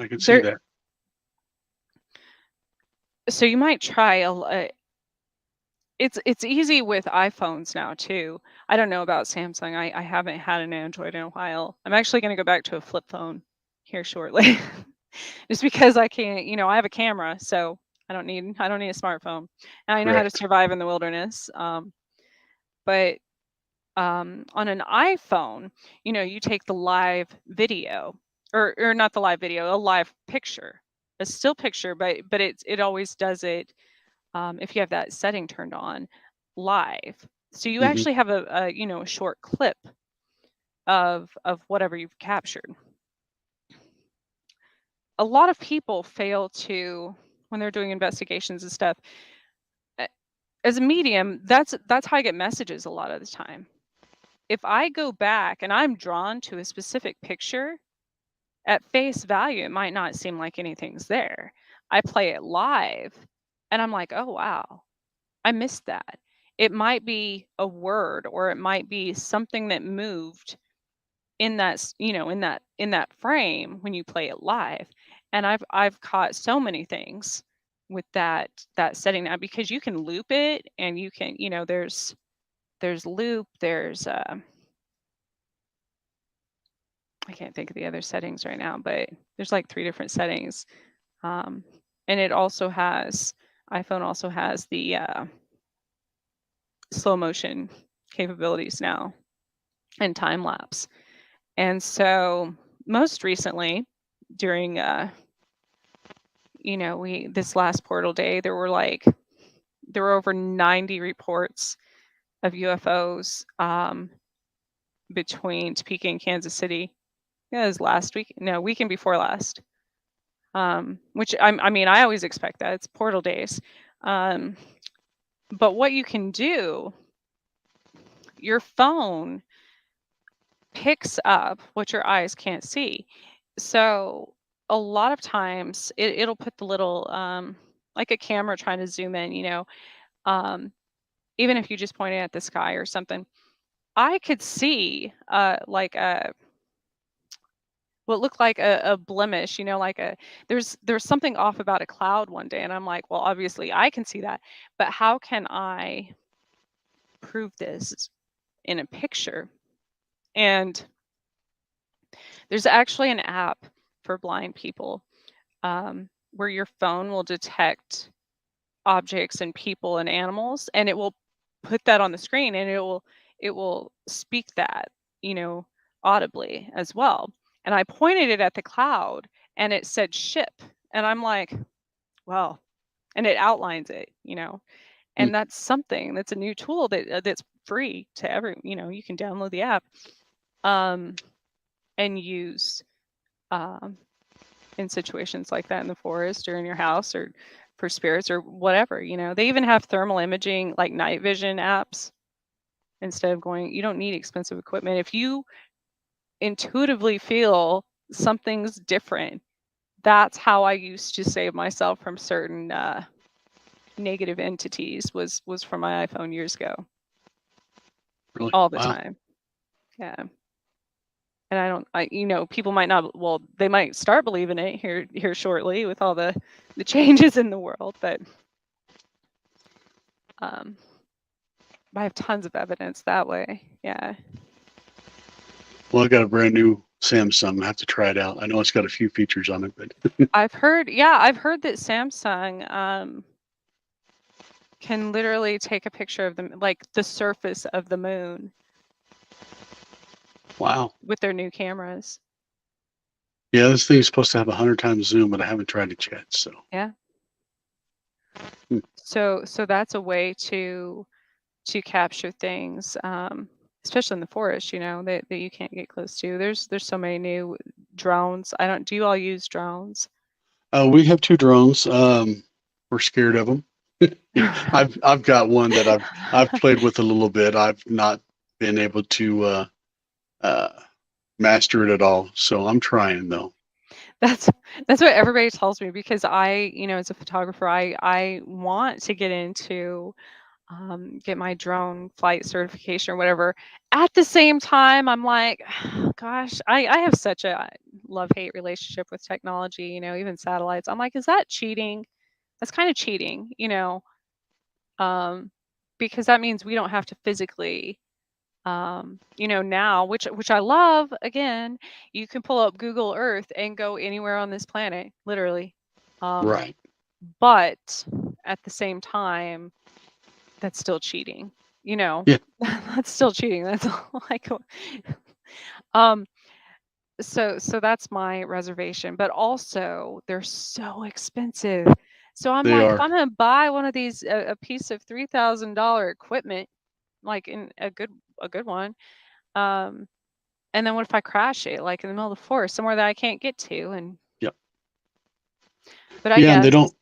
I can see There, that. so you might try it's easy with iPhones now too. I don't know about Samsung. I haven't had an Android in a while. I'm actually going to go back to a flip phone here shortly. Just because I can't, I have a camera, so I don't need a smartphone. And I know how to Correct. survive in the wilderness. But on an iPhone, you take the live video, or not the live video, a live picture, a still picture, but it always does it, if you have that setting turned on, live. So you Hmm. actually have a short clip of whatever you've captured. A lot of people fail to, when they're doing investigations and stuff, a- as a medium, that's how I get messages a lot of the time. If I go back and I'm drawn to a specific picture, at face value, it might not seem like anything's there. I play it live and I'm like, oh, wow, I missed that. It might be a word, or it might be something that moved in that frame when you play it live. And I've caught so many things with that setting now, because you can loop it, and you can, there's loop, there's I can't think of the other settings right now, but there's like three different settings. Um, and it also has, iPhone also has the slow motion capabilities now, and time lapse. And so most recently, during we this last portal day, there were over 90 reports of UFOs, between Topeka and Kansas City. Yeah, it was last week. No, weekend before last. Which I mean, I always expect that. It's portal days. Um, but what you can do, your phone picks up what your eyes can't see. So a lot of times it'll put the little, like a camera trying to zoom in, um, even if you just point it at the sky or something. I could see like a what looked like a blemish, like there's something off about a cloud one day, and I'm like, well, obviously I can see that, but how can I prove this in a picture? And there's actually an app for blind people, where your phone will detect objects and people and animals, and it will put that on the screen, and it will speak that, you know audibly as well. And I pointed it at the cloud, and it said ship, and I'm like, well, and it outlines it, Hmm. and that's a new tool that's free to you can download the app, um and use, um in situations like that in the forest or in your house, or for spirits or whatever. They even have thermal imaging, like night vision apps. Instead of going, you don't need expensive equipment. If you intuitively feel something's different, that's how I used to save myself from certain negative entities, was from my iPhone years ago, Really? all the Wow. time. Yeah. And people might not, well, they might start believing it here shortly with all the changes in the world, but um I have tons of evidence that way. Yeah. Well, I got a brand new Samsung. I have to try it out. I know it's got a few features on it, but I've heard that Samsung can literally take a picture of like the surface of the moon wow. with their new cameras. Yeah, this thing's supposed to have 100 times zoom, but I haven't tried it yet. So, Yeah. hmm. So that's a way to capture things, especially in the forest, that you can't get close to. There's so many new drones. I don't Do you all use drones? We have two drones. We're scared of them. I've got one that I've played with a little bit. I've not been able to uh, master it at all. So I'm trying though. That's that's what everybody tells me, because as a photographer, I want to get into, get my drone flight certification or whatever. At the same time, I'm like, gosh, I have such a love-hate relationship with technology, even satellites. I'm like, is that cheating? That's kind of cheating, um, because that means we don't have to physically, now, which I love. Again, you can pull up Google Earth and go anywhere on this planet, literally. Um, Right. but at the same time, that's still cheating. Yeah, That's still cheating. That's like, um, so that's my reservation. But also, they're so expensive. So I'm they like, if are. I'm gonna buy one of these, a piece of $3,000 equipment, like in a good one, um, and then what if I crash it, like in the middle of the forest, somewhere that I can't get to? And Yep. but I Yeah, and guess,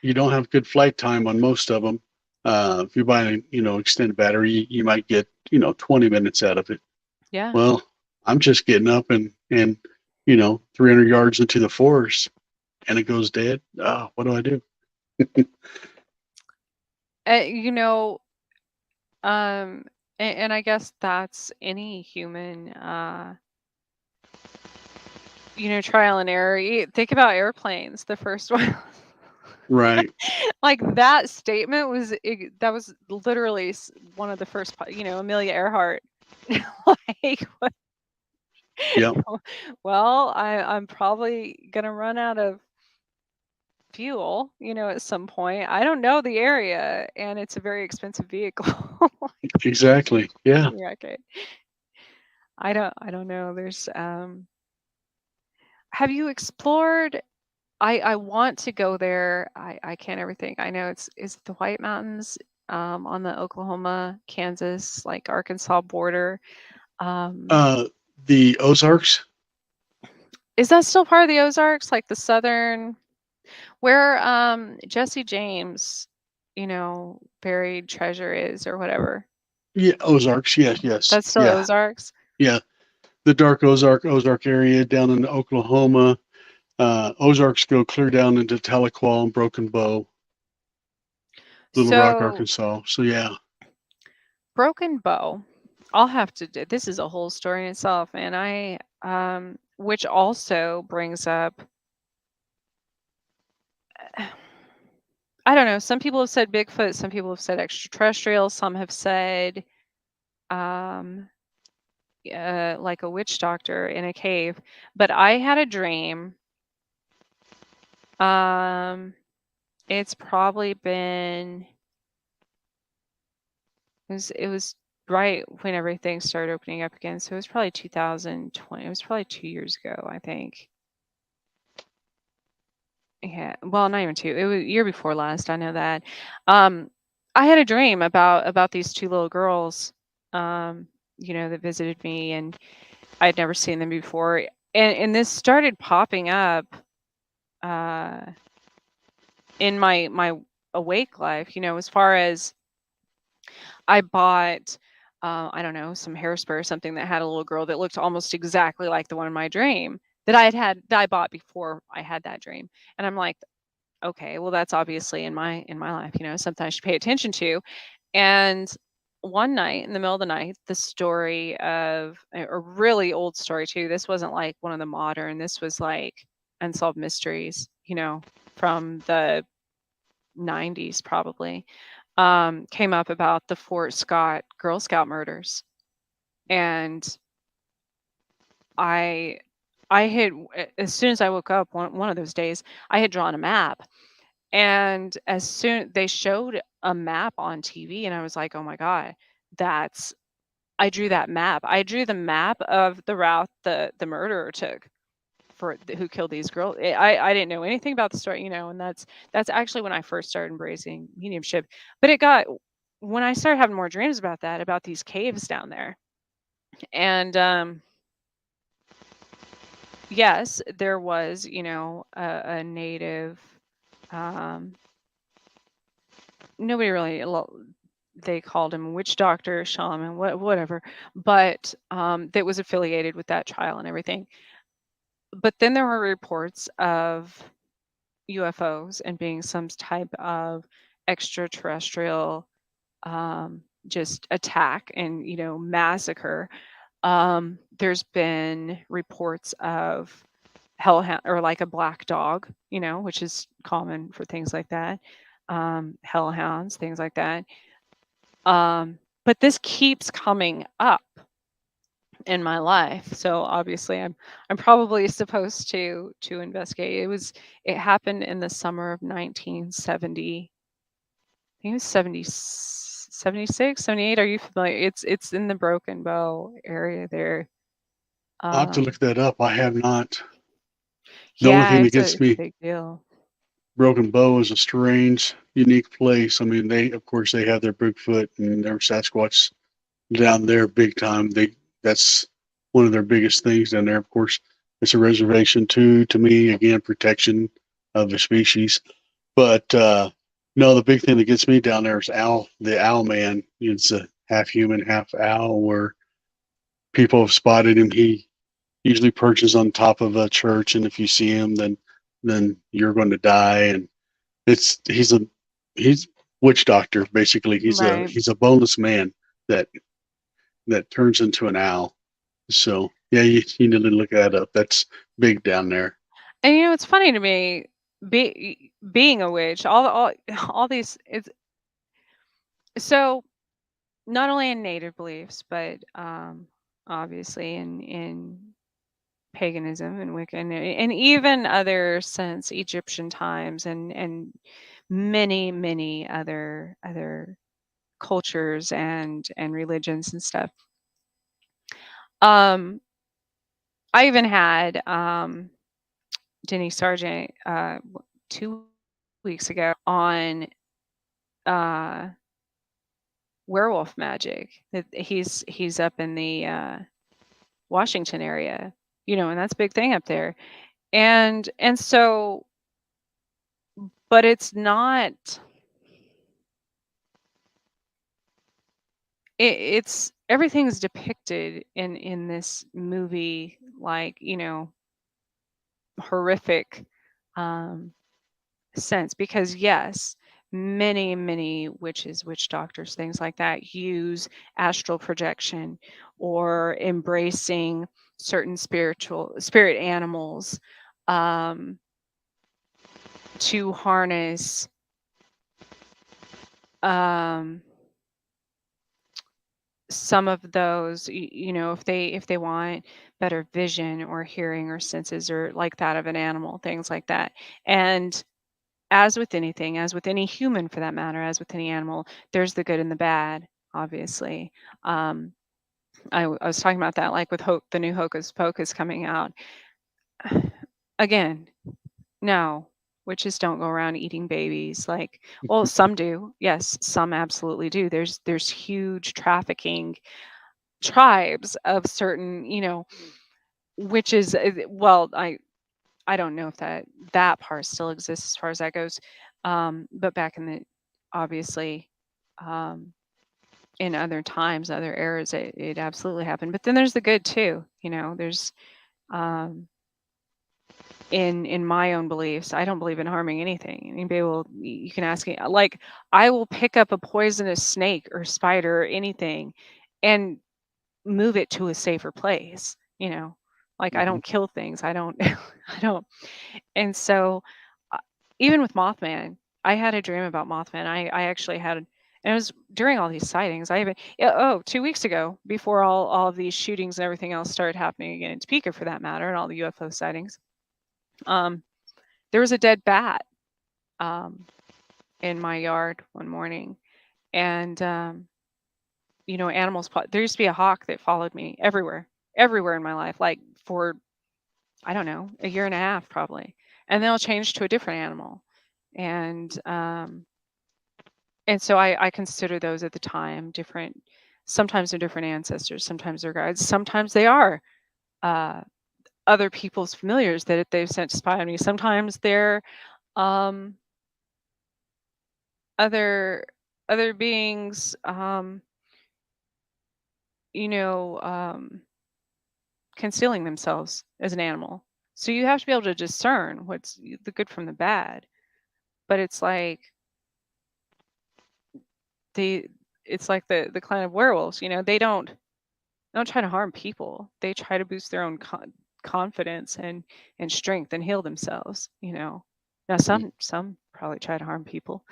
you don't have good flight time on most of them. If you buy an, extended battery, you might get, 20 minutes out of it. yeah. Well, I'm just getting up and 300 yards into the forest and it goes dead. What do I do? You know, um, and I guess that's any human, trial and error. Think about airplanes. The first one, Right. like that statement that was literally one of the first, Amelia Earhart. Like, Yep. well, I'm probably gonna run out of fuel, at some point. I don't know the area, and it's a very expensive vehicle. Exactly. Yeah. Yeah, okay. I don't know. Have you explored? I want to go there. I can't ever think. I know it's the White Mountains, on the Oklahoma, Kansas, like Arkansas border. Um, Uh, the Ozarks. is that still part of the Ozarks, like the southern, where Jesse James, buried treasure is, or whatever? Yeah, Ozarks. Yes, yes. That's still Yeah. Ozarks. Yeah. The dark Ozark area down in Oklahoma. Ozarks go clear down into Tahlequah and Broken Bow, Little Rock, So Arkansas. So yeah. Broken Bow. I'll have to do, this is a whole story in itself, and which also brings up, I don't know, some people have said Bigfoot, some people have said extraterrestrial, some have said, um like a witch doctor in a cave. But I had a dream. Um it's probably been, it was right when everything started opening up again. So it was probably 2020. It was probably 2 years ago, I think. Yeah, well, not even two. It was year before last. I know that. Um, I had a dream about these two little girls, um, that visited me, and I'd never seen them before. And this started popping up, uh, in my awake life. As far as, I bought, I don't know, some hairspray or something that had a little girl that looked almost exactly like the one in my dream that that I bought before I had that dream. And I'm like, okay, well, that's obviously in my life, something I should pay attention to. And one night in the middle of the night, the story of a really old story too. This wasn't like one of the modern. This was like unsolved mysteries, from the 90s probably. Came up about the Fort Scott Girl Scout murders. And I I had, as soon as I woke up one of those days, I had drawn a map. And as soon they showed a map on TV, and I was like, "Oh my god, that's I drew that map. I drew the map of the route the murderer took for who killed these girls." I didn't know anything about the story, and that's actually when I first started embracing mediumship. But when I started having more dreams about that, about these caves down there. And yes, there was, a native, um nobody really, they called him witch doctor, shaman, whatever, but that was affiliated with that trial and everything. But then there were reports of UFOs and being some type of extraterrestrial, just attack and, massacre. There's been reports of hellhound, or like a black dog, which is common for things like that. Hellhounds, things like that. But this keeps coming up in my life, so obviously I'm probably supposed to investigate. It happened in the summer of 1970. I think it was 76, 78. Are you familiar? It's in the Broken Bow area there. I'll have to Um, look that up. I have not. The only yeah, thing that it's a gets it's a me, big deal. Broken Bow is a strange, unique place. I mean, they, of course, they have their Bigfoot and their Sasquatch down there big time. That's one of their biggest things down there. Of course, it's a reservation too. To me, again, protection of the species. But no, the big thing that gets me down there is the owl man. It's a half human, half owl. Where people have spotted him. He usually perches on top of a church, and if you see him, then you're going to die. And it's he's witch doctor basically. Right. He's a boneless man that turns into an owl. So yeah, you need to look that up. That's big down there. And it's funny to me, being a witch, all these, it's so not only in native beliefs, but obviously in paganism and Wicca, and even other since Egyptian times, and many other cultures and religions and stuff. Um, I even had Denny Sargent 2 weeks ago on uh, werewolf magic. That he's up in the Washington area, and that's a big thing up there. And so, but it's not. It's everything's depicted in this movie, like, horrific um, sense, because yes, many witches, witch doctors, things like that use astral projection or embracing certain spirit animals, um, to harness um, some of those, if they want better vision or hearing or senses, or like that of an animal, things like that. And as with anything, as with any human for that matter, as with any animal, there's the good and the bad, obviously. Um, I was talking about that, like with the new Hocus Pocus coming out. Again, no, witches don't go around eating babies. Like, well, some do. Yes, some absolutely do. There's huge trafficking tribes of certain, witches. Well, I don't know if that part still exists as far as that goes. But back in the, obviously, um, in other times, other eras, it absolutely happened. But then there's the good too. There's um, in my own beliefs, I don't believe in harming anything. Anybody will, you can ask me, like, I will pick up a poisonous snake or spider or anything, and move it to a safer place. Like, I Mm-hmm. don't kill things. I don't, I don't. And so, uh, even with Mothman, I had a dream about Mothman. I actually had, and it was during all these sightings. I even, yeah, 2 weeks ago, before all of these shootings and everything else started happening again in Topeka, for that matter, and all the UFO sightings. Um, there was a dead bat um, in my yard one morning, and animals. There used to be a hawk that followed me everywhere in my life, like for, I don't know, a year and a half probably, and then I'll change to a different animal, and so I consider those at the time different. Sometimes they're different ancestors, sometimes they're guides, sometimes they are uh, other people's familiars that they've sent to spy on me. Sometimes they're um, other other beings, you know, um, concealing themselves as an animal. So you have to be able to discern what's the good from the bad. But it's like the it's like the clan of werewolves. They don't try to harm people. They try to boost their own confidence and strength and heal themselves, you know. Now Mm. some probably try to harm people,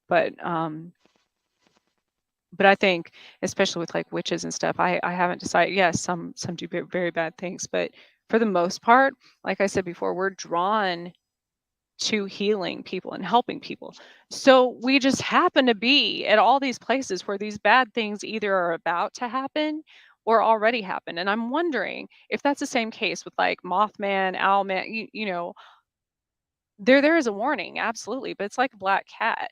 but but I think, especially with like witches and stuff, I haven't decided. Yes, some do very bad things, but for the most part, like I said before, we're drawn to healing people and helping people. So we just happen to be at all these places where these bad things either are about to happen or already happened. And I'm wondering if that's the same case with like Mothman, Owlman. You know, there is a warning, absolutely, but it's like a black cat.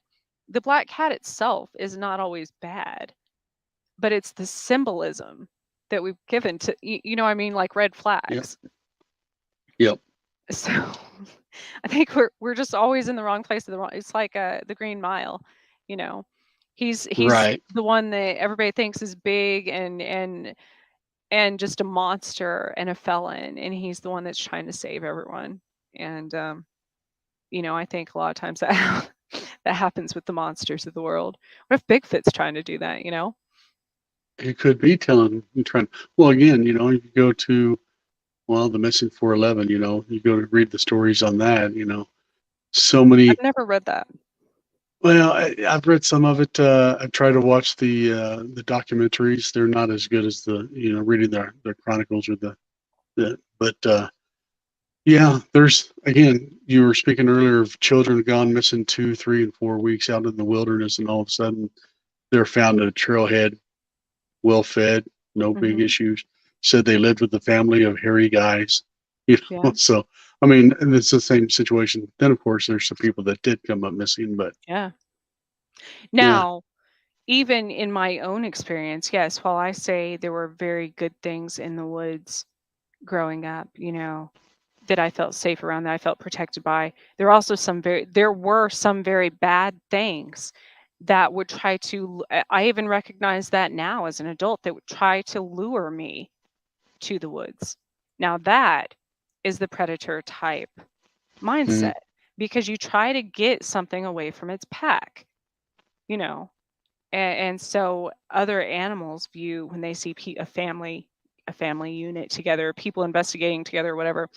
The black cat itself is not always bad, but it's the symbolism that we've given to you know what I mean, like red Yep. flags. Yep. So I think we're just always in the wrong place at the wrong. It's like the Green Mile, you know. He's Right. the one that everybody thinks is big and just a monster and a felon, and he's the one that's trying to save everyone. And you know, I think a lot of times that that happens with the monsters of the world. What if Bigfoot's trying to do that? You know? It could be telling and trying. Well, again, you go to the missing 411. You go to read the stories on that. So I've many. never read that. Well, I've read some of it. I try to watch the documentaries. They're not as good as the reading their chronicles or the but yeah. There's again. You were speaking earlier of children gone missing 2, 3, and 4 weeks out in the wilderness, and all of a sudden they're found at a trailhead, well fed, no big Hmm. issues. Said they lived with a family of hairy guys. Yeah, So I mean, and it's the same situation. Then of course there's some people that did come up missing, but yeah. yeah. Now, even in my own experience, yes, while I say there were very good things in the woods growing up, you know, that I felt safe around, that I felt protected by, there were some very bad things that would try to I even recognize that now as an adult, that would try to lure me to the woods. Now that is the predator type Mm, mindset, because you try to get something away from its pack, you know. And so other animals view, when they see a family unit together, people investigating together, whatever,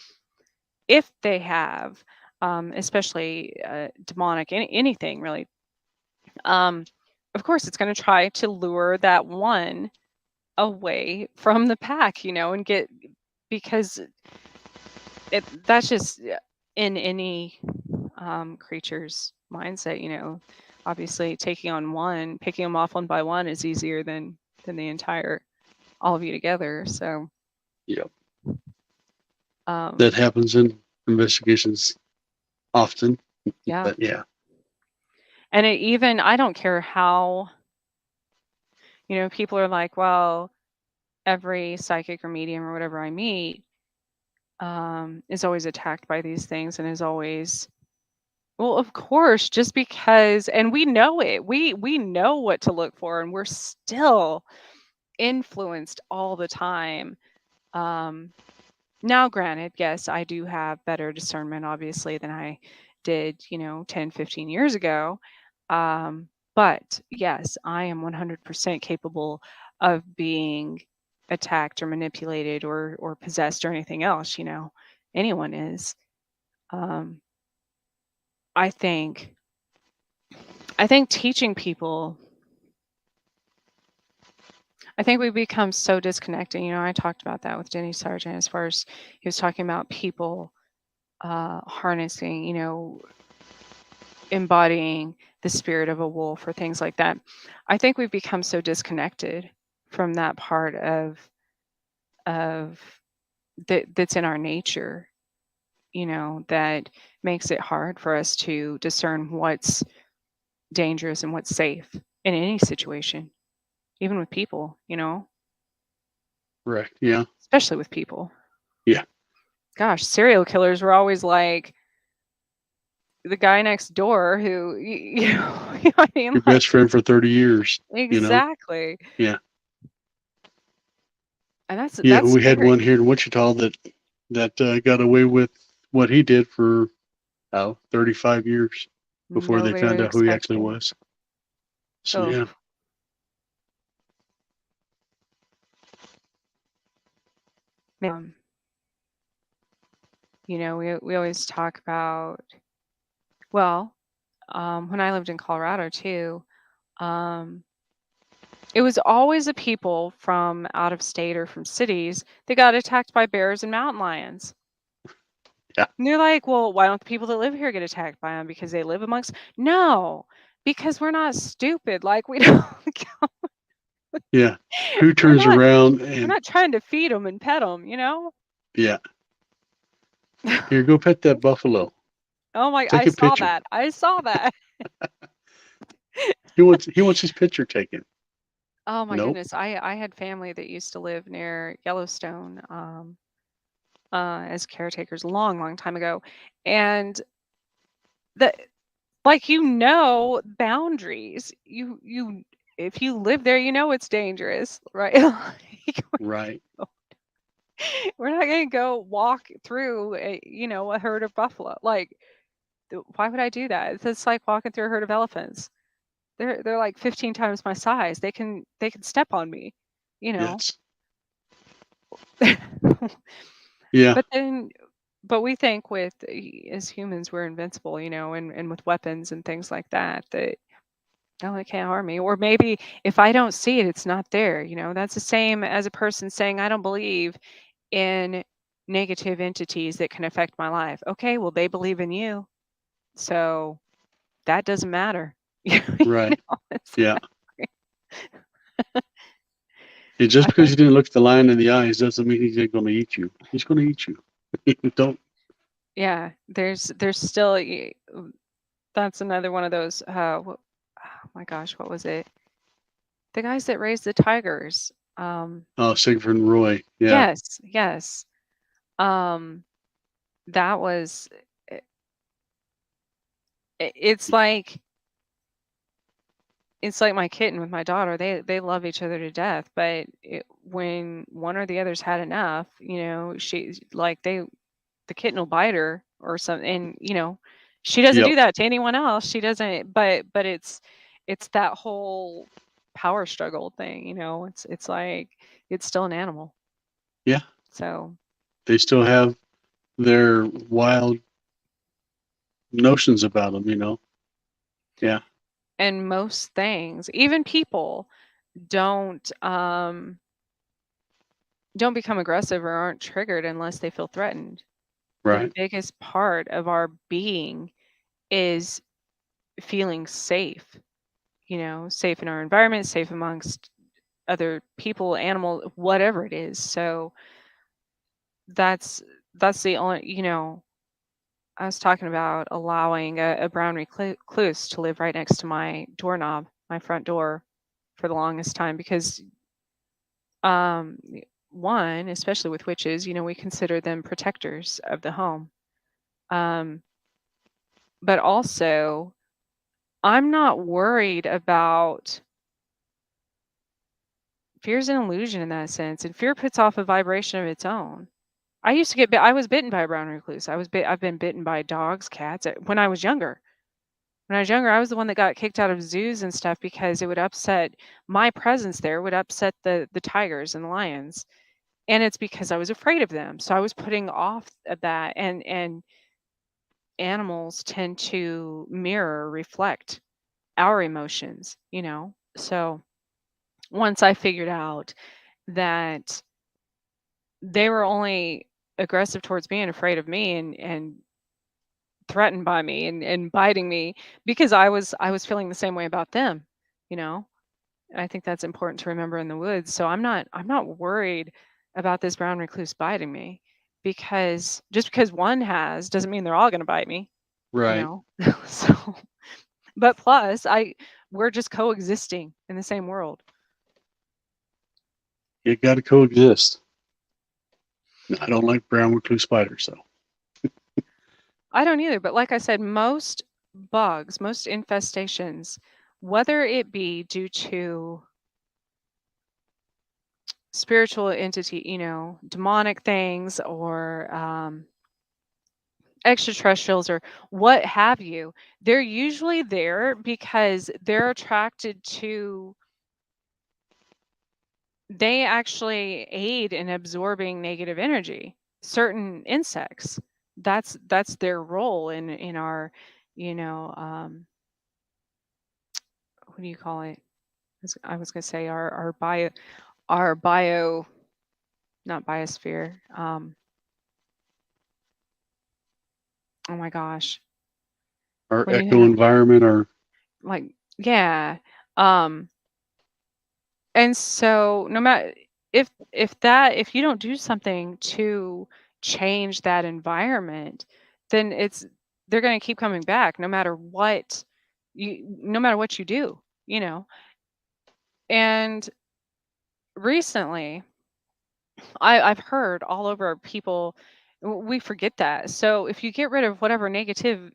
if they have, especially demonic, anything really, um, of course, it's going to try to lure that one away from the pack, you know, and get, because that's just in any creature's mindset, you know. Obviously, taking on one, picking them off one by one is easier than the entire all of you together. So, yeah. um, That happens in investigations often. yeah. But yeah. And it even, I don't care how, you know, people are like, well, every psychic or medium or whatever I meet is always attacked by these things and is always, well, of course, just because, and we know it, we know what to look for, and we're still influenced all the time. Um, Now, granted, yes, I do have better discernment, obviously, than I did, you know, 10, 15 years ago. But yes, I am 100% capable of being attacked or manipulated or possessed or anything else, you know. Anyone is. Um, I think I think teaching people, I think we become so disconnected. You know, I talked about that with Denny Sargent, as far as he was talking about people harnessing, you know, embodying the spirit of a wolf or things like that. I think we've become so disconnected from that part of that's in our nature, you know, that makes it hard for us to discern what's dangerous and what's safe in any situation, even with people, you know, Correct. Yeah. especially with people. Yeah. Gosh, serial killers were always like the guy next door who, you know what I mean? Your best Like, friend for 30 years, you know? exactly. Yeah. And Yeah. that's We had one scary. here in Wichita that got away with what he did for 35 years before they Nobody would found out who he expect actually it. was. So Oh, yeah. man. We always talk about, well, when I lived in Colorado too, um, it was always the people from out of state or from cities that got attacked by bears and mountain lions. Yeah. And they're like, well, why don't the people that live here get attacked by them? Because they live amongst. No, because we're not stupid. Like we don't. Yeah. Who we're turns not. around We're and not trying to feed them and pet them. You know. yeah, here, go pet that buffalo. Oh my! Take I a saw picture. that. I saw that. He wants his picture taken. Oh my Nope. goodness. I had family that used to live near Yellowstone, as caretakers a long, long time ago, and the like boundaries. If you live there, you know it's dangerous, right? Like, Right. we're not gonna go walk through a herd of buffalo. Like, why would I do that? It's like walking through a herd of elephants. They're like 15 times my size. They can step on me, you know. Yes. Yeah. But then, but we think as humans we're invincible, and with weapons and things like that, that oh, it can't harm me. Or maybe if I don't see it, it's not there. That's the same as a person saying I don't believe in negative entities that can affect my life. Okay, well they believe in you, so that doesn't matter. Right. It's Yeah. like, And just I because think, you didn't look the lion in the eyes doesn't mean he's going to eat you. He's going to eat you. Don't. yeah, there's still that's another one of those. Oh my gosh, what was it? The guys that raised the tigers. Oh, Sigfrid and Roy. Yeah. Yes, yes. Um, that was. i- It's like my kitten with my daughter. They love each other to death, but when one or the other's had enough, she like the kitten will bite her or something, and she doesn't Yep. do that to anyone else. She doesn't, but it's that whole power struggle thing. It's like it's still an animal. Yeah. So, They still have their wild notions about them. Yeah. and most things, even people, don't um don't become aggressive or aren't triggered unless they feel threatened. The Right. biggest part of our being is feeling safe, safe in our environment, safe amongst other people, animal, whatever it is. So that's the only, I was talking about allowing a brown recluse to live right next to my doorknob, my front door, for the longest time because um one, especially with witches, we consider them protectors of the home. Um, but also I'm not worried about fear's an illusion in that sense, and fear puts off a vibration of its own. I used to I was bitten by a brown recluse. I've been bitten by dogs, cats when I was younger. When I was younger, I was the one that got kicked out of zoos and stuff because it would upset my presence there would upset the tigers and the lions. And it's because I was afraid of them. So I was putting off of that, and animals tend to mirror, reflect our emotions, So once I figured out that they were only aggressive towards me and afraid of me and threatened by me and biting me because I was feeling the same way about them, you know. And I think that's important to remember in the woods. So I'm not worried about this brown recluse biting me because just because one has doesn't mean they're all going to bite me, you Right. know. So but plus we're just coexisting in the same world. You got to coexist. I don't like brown recluse spiders, though. I don't either, but like I said, most bugs, most infestations, whether it be due to spiritual entity, demonic things or extraterrestrials or what have you, they're usually there because they're attracted to, they actually aid in absorbing negative energy, certain insects. that's their role in our, you know, what do you call it? I was gonna say our bio, not biosphere. Oh my gosh, Our when you echo have environment, or like, yeah, um, and so no matter if you don't do something to change that environment, then they're gonna keep coming back no matter what you do, you know. And recently, I've heard all over people, we forget that. So if you get rid of whatever negative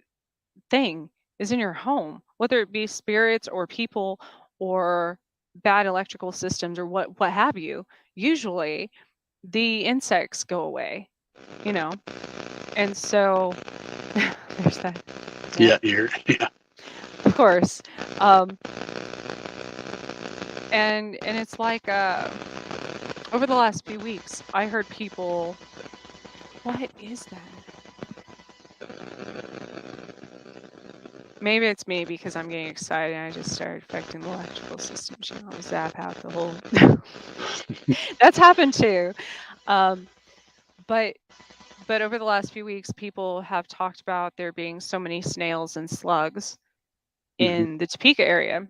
thing is in your home, whether it be spirits or people or bad electrical systems or what have you, usually the insects go away, you know. And so there's that. Yep, yeah, here, yeah. of course. Um, and it's like over the last few weeks, I heard people. What is that? Maybe it's me because I'm getting excited and I just started affecting the electrical systems. You know, I'll zap out the whole. That's happened too. Um, but but over the last few weeks, people have talked about there being so many snails and slugs Hmm. in the Topeka area.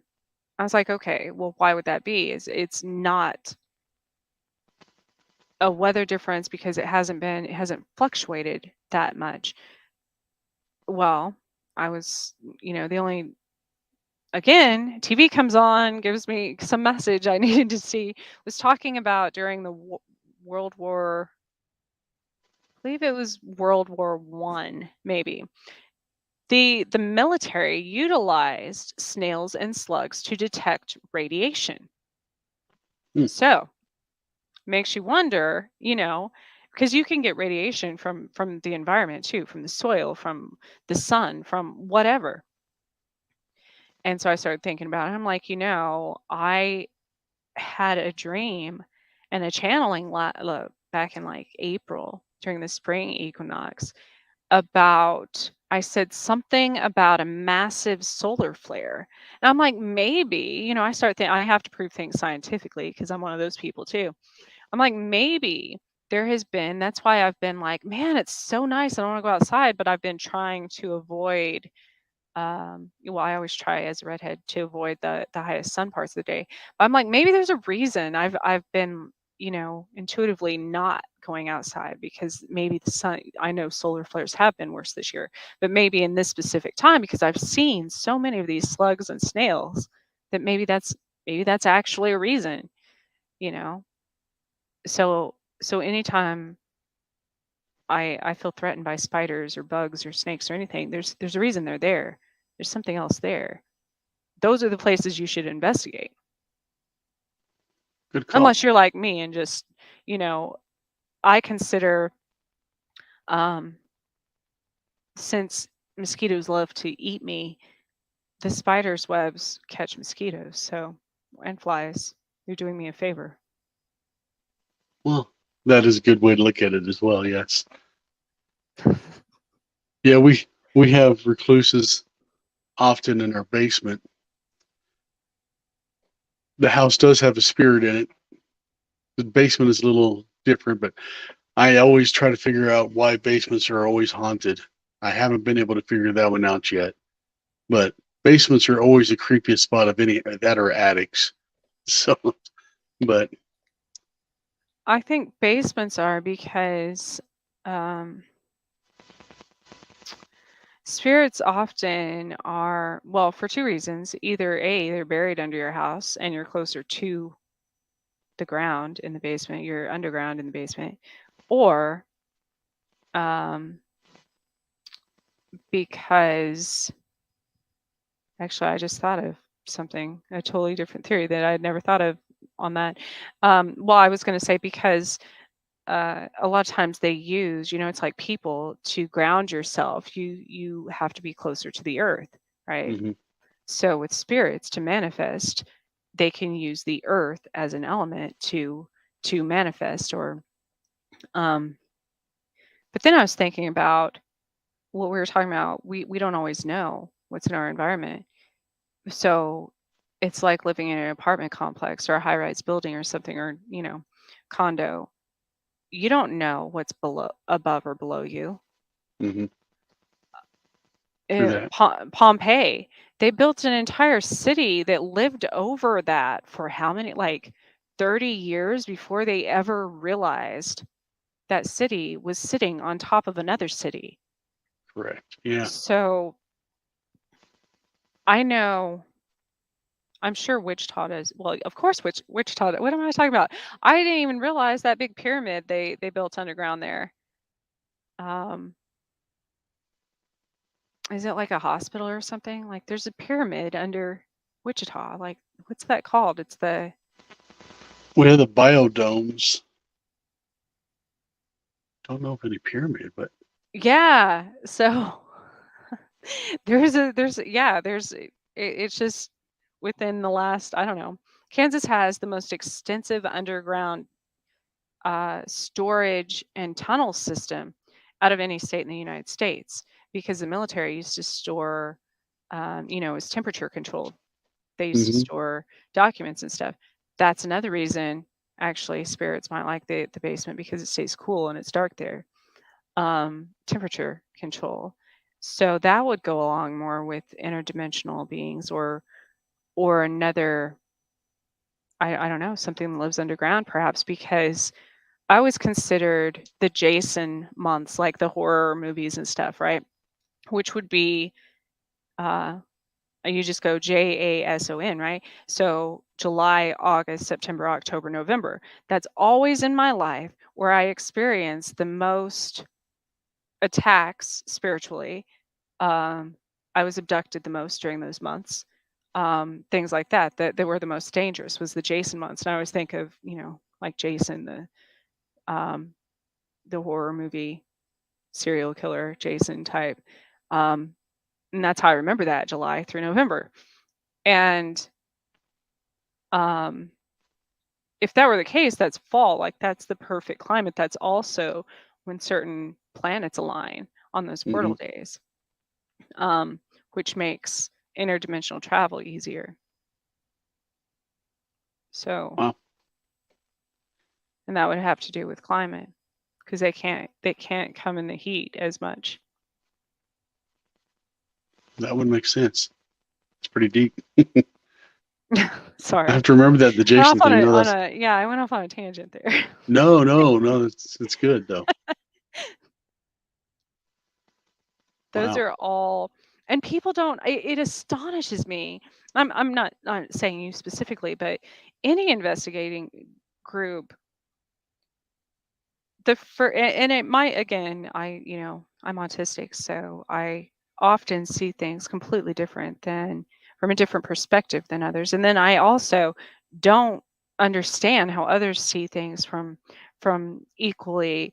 I was like, okay, well, why would that be? Is it's not a weather difference because it hasn't fluctuated that much. Well, I was, the only again, TV comes on, gives me some message I needed to see, was talking about during the World War, I believe it was World War I, maybe. The military utilized snails and slugs to detect radiation. Hmm. So, makes you wonder, because you can get radiation from the environment too, from the soil, from the sun, from whatever. And so I started thinking about it. I'm like, I had a dream and a channeling back in like April during the spring equinox about, I said something about a massive solar flare. And I'm like, maybe, I start thinking I have to prove things scientifically because I'm one of those people too. I'm like, maybe there has been, that's why I've been like, man, it's so nice. I don't want to go outside, but I've been trying to avoid well, I always try as a redhead to avoid the highest sun parts of the day. But I'm like, maybe there's a reason I've been, intuitively not going outside because maybe the sun, I know solar flares have been worse this year, but maybe in this specific time because I've seen so many of these slugs and snails that maybe that's actually a reason, you know. So anytime I feel threatened by spiders or bugs or snakes or anything, there's a reason they're there. There's something else there. Those are the places you should investigate. Good call. Unless you're like me and just, you know, I consider um since mosquitoes love to eat me, the spider's webs catch mosquitoes, so and flies. You're doing me a favor. Well, that is a good way to look at it as well. Yes. Yeah, we have recluses often in our basement. The house does have a spirit in it. The basement is a little different, but I always try to figure out why basements are always haunted. I haven't been able to figure that one out yet. But basements are always the creepiest spot of any that are attics. So, but I think basements are because um spirits often are, well, for two reasons. Either A, they're buried under your house and you're closer to the ground in the basement, you're underground in the basement, or um, because actually, I just thought of something, a totally different theory that I had never thought of on that. Well, I was going to say because a lot of times they use, it's like people to ground yourself. You have to be closer to the earth, right? mhm. So with spirits to manifest, they can use the earth as an element to manifest or um But then I was thinking about what we were talking about. We don't always know what's in our environment. So it's like living in an apartment complex or a high-rise building or something, or, condo. You don't know what's below, above or below you. Hmm. True that. Pompeii, they built an entire city that lived over that for how many, like 30 years before they ever realized that city was sitting on top of another city. Correct. Yeah. So I know, I'm sure Wichita does. Well, of course, Wichita. What am I talking about? I didn't even realize that big pyramid they built underground there. Um, is it like a hospital or something? Like there's a pyramid under Wichita. Like what's that called? It's the We have the biodomes. Don't know if any pyramid, but yeah. So it's just within the last, I don't know. Kansas has the most extensive underground storage and tunnel system out of any state in the United States because the military used to store, it was temperature controlled. They used to hmm store documents and stuff. That's another reason, actually, spirits might like the basement because it stays cool and it's dark there. Temperature control. So that would go along more with interdimensional beings or another, I don't know, something that lives underground perhaps, because I was considered the Jason months, like the horror movies and stuff, right? Which would be, uh, you just go JASON, right? So July, August, September, October, November. That's always in my life where I experience the most attacks spiritually. Um, I was abducted the most during those months. Things like that, that were the most dangerous was the Jason months. And I always think of, like Jason, um, the horror movie serial killer Jason type. Um, and that's how I remember that, July through November. And um, if that were the case, that's fall. Like that's the perfect climate. That's also when certain planets align on those hmm portal days, um, which makes interdimensional travel easier. So, Wow, and that would have to do with climate because they can't come in the heat as much. that would make sense. It's pretty deep. I have Sorry. to remember that the Went off Jason on thing. a No, on that's a yeah, I went off on a tangent there. no, no, no. It's good though. Those Wow. are all, and people don't, it astonishes me. I'm not saying you specifically, but any investigating group, and it might, again, I'm autistic, so I often see things completely different than, from a different perspective than others. And then I also don't understand how others see things from equally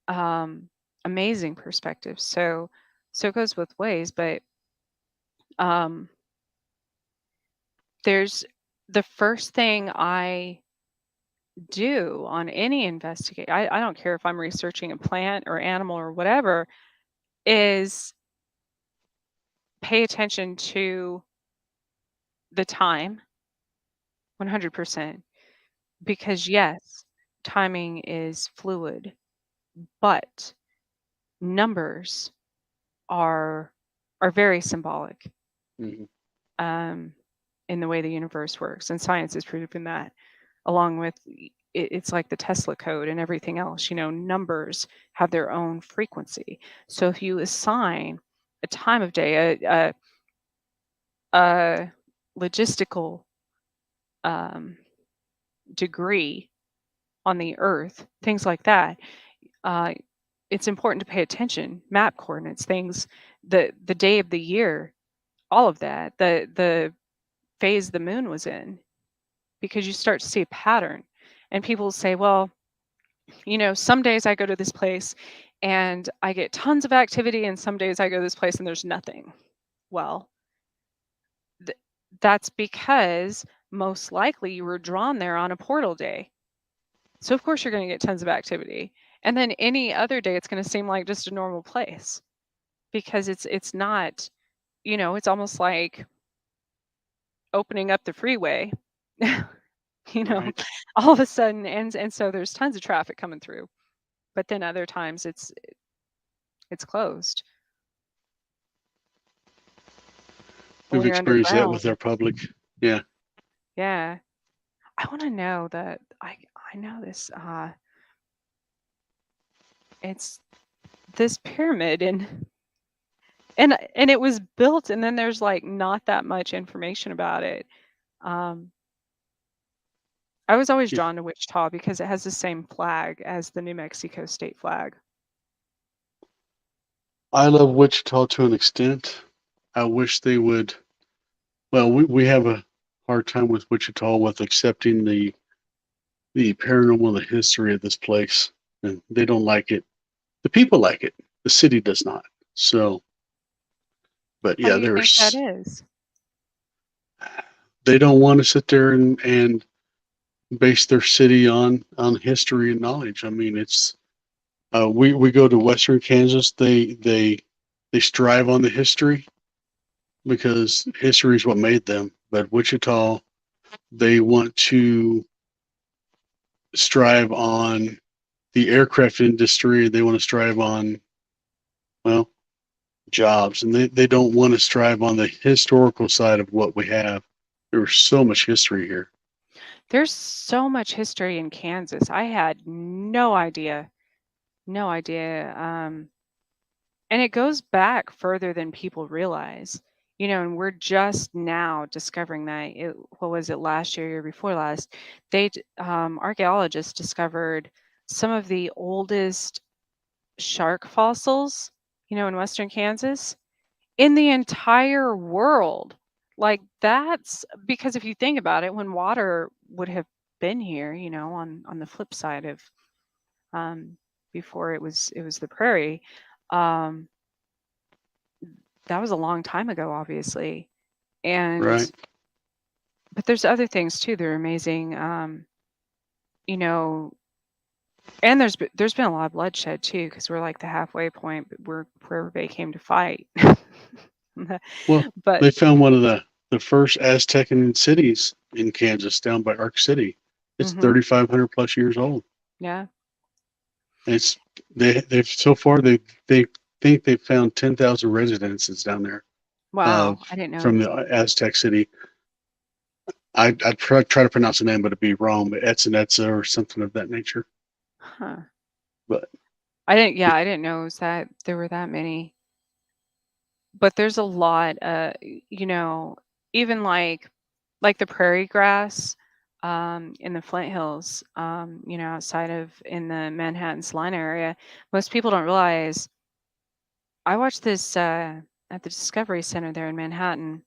um amazing perspectives. So it goes both ways, but um there's the first thing I do on any investigate, I don't care if I'm researching a plant or animal or whatever, is pay attention to the time 100%. Because yes, timing is fluid, but numbers are are very symbolic, hmm um, in the way the universe works, and science has proven that, along with it's like the Tesla code and everything else. Numbers have their own frequency. So if you assign a time of day, a logistical um, degree on the Earth, things like that, uh, it's important to pay attention. Map coordinates, things, the day of the year, all of that, the phase the moon was in, because you start to see a pattern. And people say, well, some days I go to this place and I get tons of activity, and some days I go to this place and there's nothing. Well, th- that's because most likely you were drawn there on a portal day. So of course you're going to get tons of activity. And then any other day it's going to seem like just a normal place because it's not, it's almost like opening up the freeway. you know, Right. all of a sudden, and so there's tons of traffic coming through. But then other times it's closed We've when you're experienced that underground. with our public. Yeah. Yeah. I want to know that I know this it's this pyramid and it was built and then there's like not that much information about it. Um I was always Yeah. drawn to Wichita because it has the same flag as the New Mexico state flag. I love Wichita to an extent. I wish they would. Well, we have a hard time with Wichita with accepting the paranormal, the history of this place, and they don't like it. The people like it. The city does not. So, but Why yeah, do you think that there's is? they don't want to sit there and base their city on history and knowledge. I mean, it's we go to Western Kansas. They strive on the history because history is what made them. But Wichita, they want to strive on the aircraft industry. They want to strive on, well, jobs, and they don't want to strive on the historical side of what we have. There's so much history here. There's so much history in Kansas. I had no idea. No idea. And it goes back further than people realize. And we're just now discovering that. What was it, last year before last? Archaeologists discovered some of the oldest shark fossils, in western Kansas, in the entire world. Like that's because if you think about it, when water would have been here, on the flip side of um, before it was the prairie, um, that was a long time ago, obviously. And Right. but there's other things too that are amazing. You know, and there's been a lot of bloodshed too because we're like the halfway point, but we're where everybody came to fight. Well, but they found one of the first Aztecan cities in Kansas down by Ark City. It's hmm 3,500 plus years old. yeah, It's they've so far they think they've found 10,000 residences down there of wow, I didn't know. from the Aztec city. I try to pronounce the name, but it'd be wrong. But Etzinetza or something of that nature. Huh. But I didn't know it was that there were that many. But there's a lot, you know, even like the prairie grass in the Flint Hills, outside of in the Manhattan Salina area. Most people don't realize. I watched this at the Discovery Center there in Manhattan.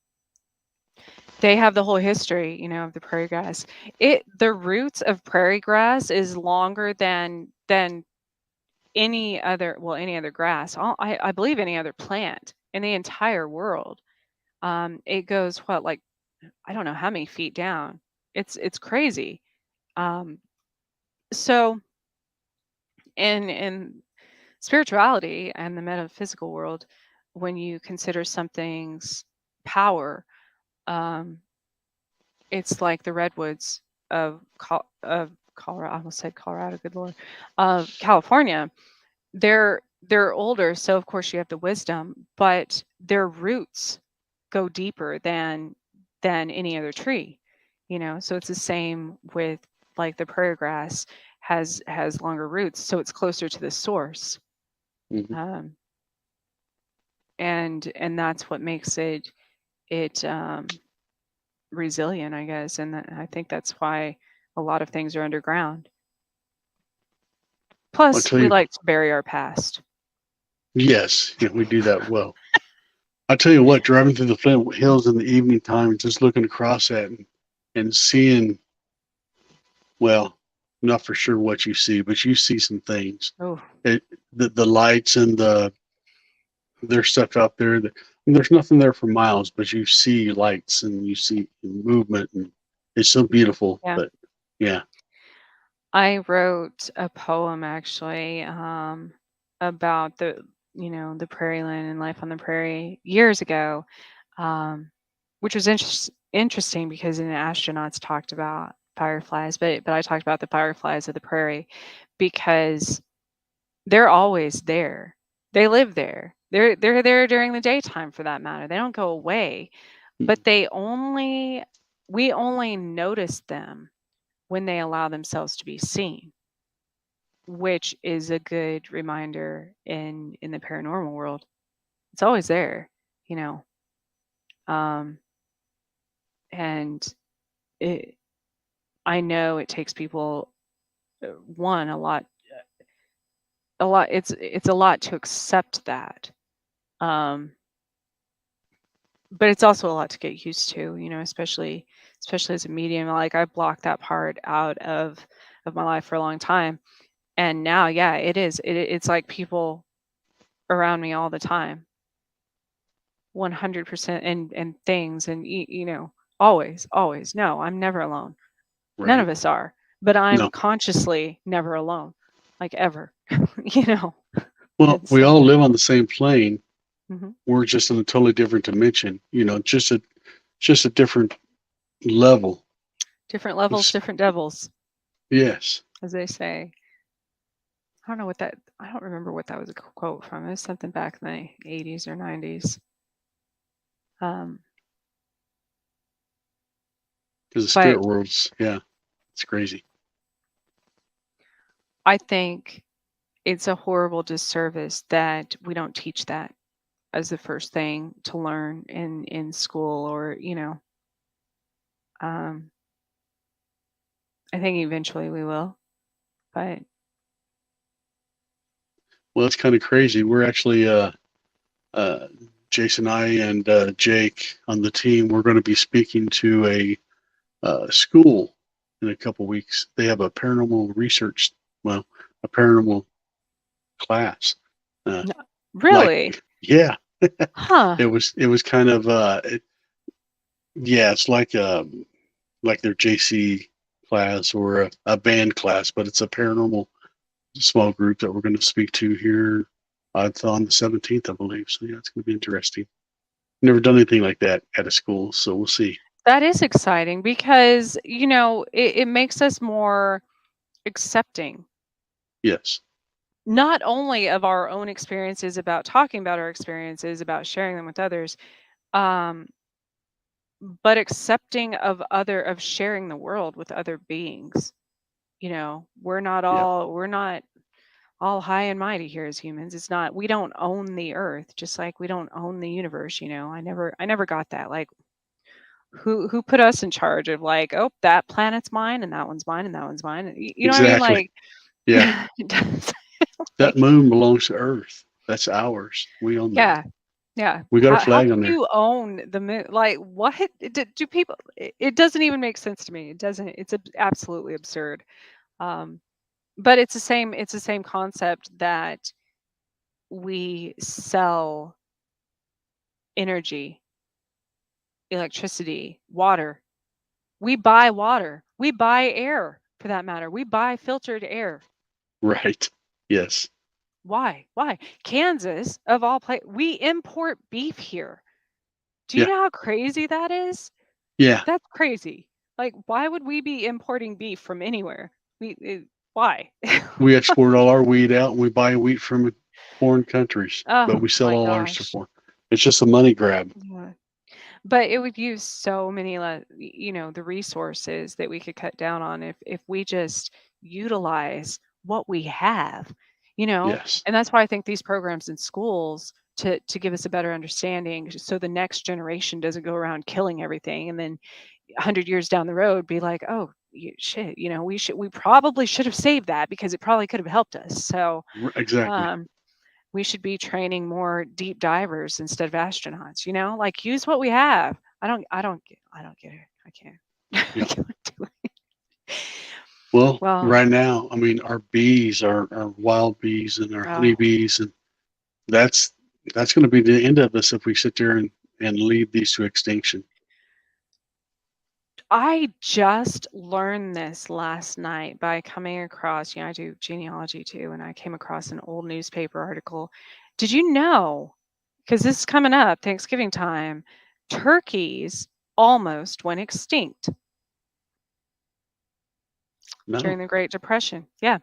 They have the whole history, of the prairie grass. The roots of prairie grass is longer than any other grass. I believe any other plant in the entire world. It goes what, like, I don't know how many feet down. It's crazy. Um, so in spirituality and the metaphysical world, when you consider something's power, um, it's like the redwoods of Colorado. I almost said Colorado. Good Lord, of California. They're older, so of course you have the wisdom, but their roots go deeper than any other tree. So it's the same with like the prairie grass has longer roots, so it's closer to the source. mhm. Um, and that's what makes it resilient, I guess. And I think that's why a lot of things are underground. I'll Plus, tell we you. like to bury our past. Yes, yeah, we do that well. I'll tell you what. Driving through the Flint Hills in the evening time, and just looking across that and seeing, well, not for sure what you see, but you see some things. Oh, It, the lights and there's stuff out there that and there's nothing there for miles, but you see lights and you see movement, and it's so beautiful. yeah. But yeah, I wrote a poem actually about the prairie land and life on the prairie years ago, um, which was interesting because in the astronauts talked about fireflies, but I talked about the fireflies of the prairie because they're always there. They live there. They're there during the daytime for that matter. They don't go away, but we only notice them when they allow themselves to be seen, which is a good reminder in the paranormal world. It's always there, you know. Um, and it, I know it takes people one a lot. It's a lot to accept that. Um, but it's also a lot to get used to, especially as a medium. Like I blocked that part out of my life for a long time, and now, yeah, it is. It's like people around me all the time, 100%, and things, and always, always. No, I'm never alone. None Right. of us are, but I'm No. consciously never alone, like ever. you know. Well, And we so, all live on the same plane. mhm. We're just in a totally different dimension. Just a different level. Different levels, It's, different devils, yes. as they say. I don't remember what that was a quote from. It was something back in the 80s or 90s. Um, Because the but spirit world's, yeah, it's crazy. I think it's a horrible disservice that we don't teach that as the first thing to learn in school, or um, I think eventually we will. But Well, it's kind of crazy. We're actually, uh, Jason, I, and Jake on the team, we're going to be speaking to a school in a couple weeks. They have a paranormal research, well, a paranormal class. Uh, no, like, really, yeah, huh? it was kind of, yeah, it's like their JC class or a band class, but it's a paranormal small group that we're going to speak to here. It's on the 17th, I believe. So yeah, it's going to be interesting. Never done anything like that at a school, so we'll see. That is exciting because it makes us more accepting, Yes. not only of our own experiences, about talking about our experiences, about sharing them with others, um, but accepting of sharing the world with other beings. Yeah. We're not all high and mighty here as humans. It's not, we don't own the earth, just like we don't own the universe. I never got that. Like, who put us in charge of, like, oh, that planet's mine and that one's mine and that one's mine. You know what I mean? Exactly. Like, Yeah. it does- That like, moon belongs to Earth. That's ours. We own that. yeah, yeah. We got a How flag could on there. you own the moon? Like, what do people? It doesn't even make sense to me. It doesn't. It's absolutely absurd. Um, but it's the same concept that we sell energy, electricity, water. We buy water. We buy air, for that matter. We buy filtered air. Right. Yes. Why? Why? Kansas, of all places, we import beef here. Do you Yeah. know how crazy that is? Yeah. That's crazy. Like, why would we be importing beef from anywhere? Why? We export all our wheat out and we buy wheat from foreign countries, but Oh we sell my all ours to gosh. foreign. It's just a money grab. Yeah. But it would use so many, the resources that we could cut down on if we just utilize what we have, you know. Yes. And that's why I think these programs in schools, to give us a better understanding, so the next generation doesn't go around killing everything, and then 100 years down the road be like, oh, shit, we probably should have saved that because it probably could have helped us. So Exactly. um we should be training more deep divers instead of astronauts, like, use what we have. I don't get it. I can't. I Yeah. can't do it. Well, Well, right now, I mean, our bees, our wild bees and our oh, honeybees, and that's that's going to be the end of us if we sit there and leave these to extinction. I just learned this last night by coming across, I do genealogy too, and I came across an old newspaper article. Did you know? Because this is coming up, Thanksgiving time, turkeys almost went extinct No, during the Great Depression. Yeah.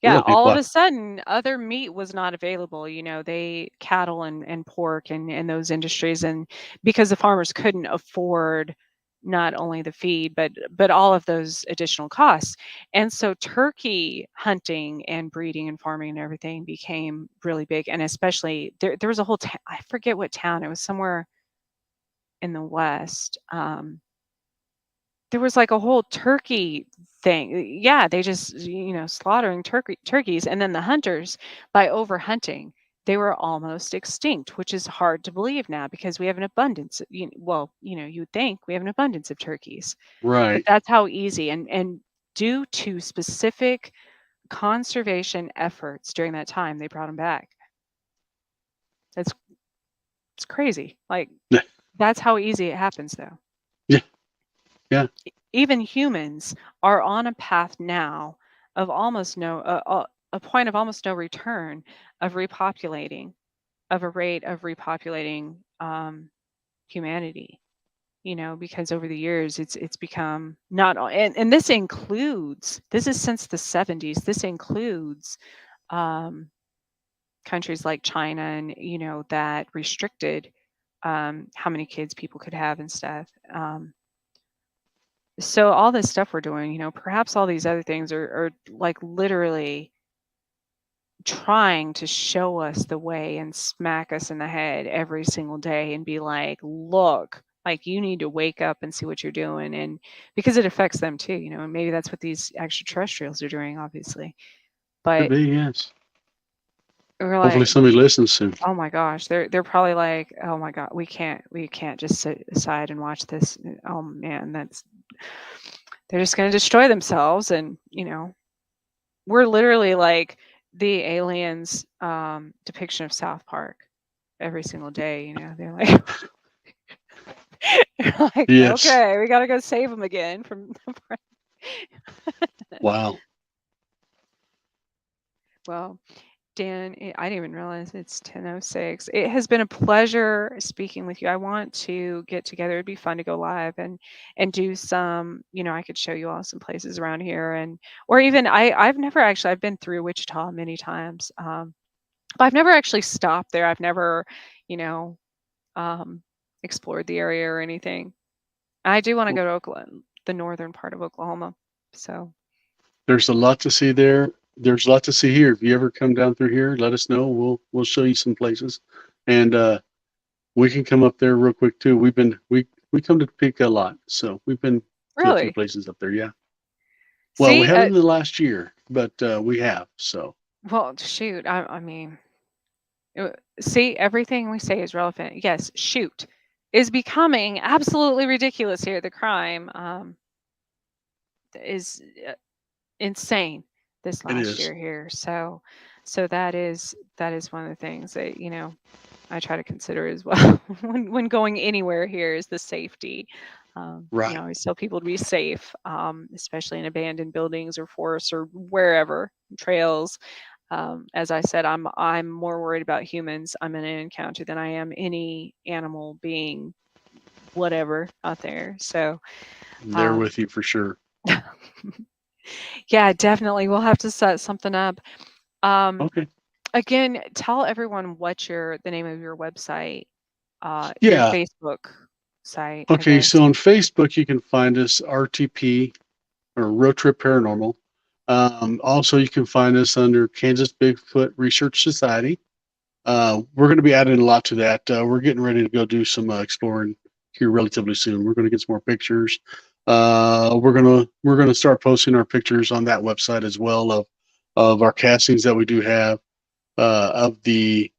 Yeah, really? all of Why? a sudden, other meat was not available. They cattle and pork and those industries, and because the farmers couldn't afford not only the feed but all of those additional costs, and so turkey hunting and breeding and farming and everything became really big, and especially there was a whole I forget what town it was, somewhere in the west. There was like a whole turkey thing. Yeah, they just, slaughtering turkeys, and then the hunters, by overhunting, they were almost extinct, which is hard to believe now because we have an abundance. Well, you would think we have an abundance of turkeys, but Right. that's how easy, and due to specific conservation efforts during that time, they brought them back. That's it's crazy. Like, Yeah. that's how easy it happens, though. Yeah. Yeah. Even humans are on a path now of almost a point of almost no return, of repopulating, of a rate of repopulating humanity. Because over the years it's become not and this is since the 70s. This includes um, countries like China, and that restricted how many kids people could have and stuff. So all this stuff we're doing, perhaps all these other things are like literally trying to show us the way and smack us in the head every single day and be like, look, like, you need to wake up and see what you're doing. And because it affects them too, and maybe that's what these extraterrestrials are doing, obviously. Could But be. Yes. we're Hopefully like, somebody listens soon. oh my gosh, they're probably like, oh my god, we can't just sit aside and watch this. Oh man, they're just going to destroy themselves. And we're literally like the aliens depiction of South Park every single day. They're like, they're like, Yes. okay, we got to go save them again from. Wow. Well, Dan, I didn't even realize it's 10:06. It has been a pleasure speaking with you. I want to get together. It'd be fun to go live and do some, I could show you all some places around here, and or even I've never actually, I've been through Wichita many times. But I've never actually stopped there. I've never, you know, um, explored the area or anything. I do want to go to Oklahoma, the northern part of Oklahoma. So There's a lot to see there. There's a lot to see here. If you ever come down through here, let us know. We'll show you some places, and we can come up there real quick too. We come to Topeka a lot, so we've been to a few really, places up there. Yeah. Well, we see, haven't in the last year, but we have. So well, shoot, I mean, see, everything we say is relevant. Yes, shoot, is becoming absolutely ridiculous here. The crime is insane this it last is. year here. So that is one of the things that I try to consider as well when going anywhere here, is the safety. I Right. always tell people to be safe, especially in abandoned buildings or forests or wherever, trails. As I said, I'm more worried about humans I'm in an encounter than I am any animal being, whatever, out there. So I'm there um, with you for sure. yeah, definitely we'll have to set something up. Um, Okay. Again, tell everyone what the name of your website, your Yeah. Facebook site, I Okay. guess. So on Facebook, you can find us RTP or Road Trip Paranormal. Also, you can find us under Kansas Bigfoot Research Society. We're going to be adding a lot to that. We're getting ready to go do some exploring here relatively soon. We're going to get some more pictures. We're gonna start posting our pictures on that website as well of our castings that we do have, of the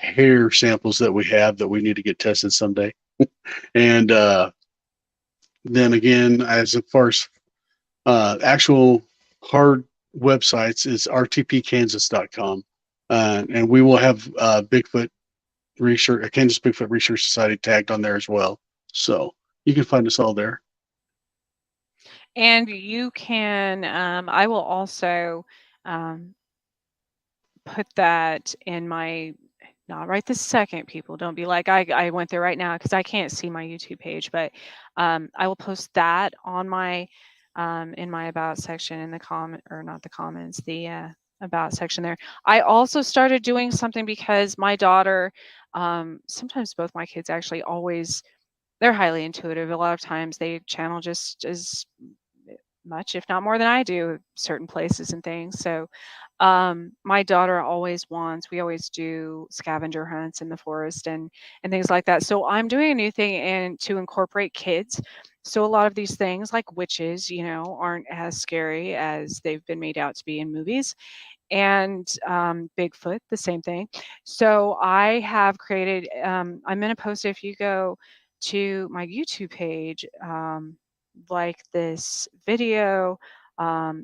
hair samples that we have that we need to get tested someday. And then again, as far as actual hard websites, is rtpkansas.com. And we will have Bigfoot Research, Kansas Bigfoot Research Society tagged on there as well. So you can find us all there. And you can, I will also um, put that in my, not right this second, people. Don't be like, I went there right now because I can't see my YouTube page, but I will post that on my, in my about section in the comment, or not the comments, the about section there. I also started doing something because my daughter, sometimes both my kids actually always, they're highly intuitive. A lot of times they channel just as much, if not more than I do, certain places and things. So, my daughter always wants, we always do scavenger hunts in the forest and things like that. So I'm doing a new thing and to incorporate kids. So a lot of these things like witches, aren't as scary as they've been made out to be in movies, and Bigfoot, the same thing. So I have created, I'm going to post it if you go to my YouTube page, like this video,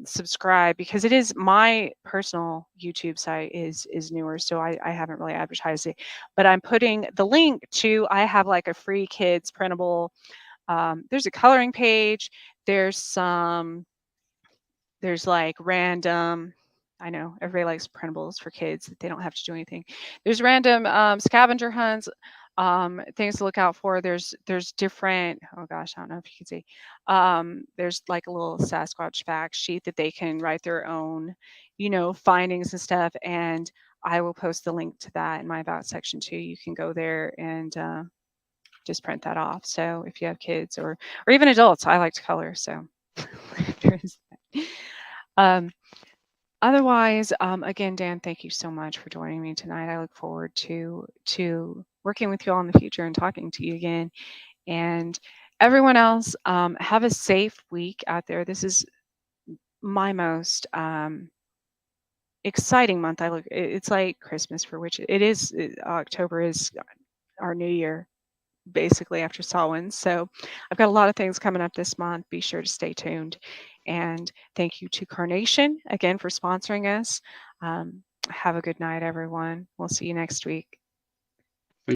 subscribe, because it is my personal YouTube site is newer, so I haven't really advertised it, but I'm putting the link to, I have like a free kids printable. There's a coloring page. There's some there's like random, I know everybody likes printables for kids that they don't have to do anything. There's random scavenger hunts, things to look out for. There's different, oh gosh, I don't know if you can see. There's like a little Sasquatch fact sheet that they can write their own, findings and stuff. And I will post the link to that in my about section too. You can go there and just print that off. So if you have kids or even adults, I like to color. So there is that. Um, Otherwise, again, Dan, thank you so much for joining me tonight. I look forward to working with you all in the future and talking to you again. And everyone else, have a safe week out there. This is my most exciting month. It's like Christmas, for which it is. October is our new year, basically, after Samhain. So I've got a lot of things coming up this month. Be sure to stay tuned. And thank you to Carnation again for sponsoring us. Have a good night, everyone. We'll see you next week.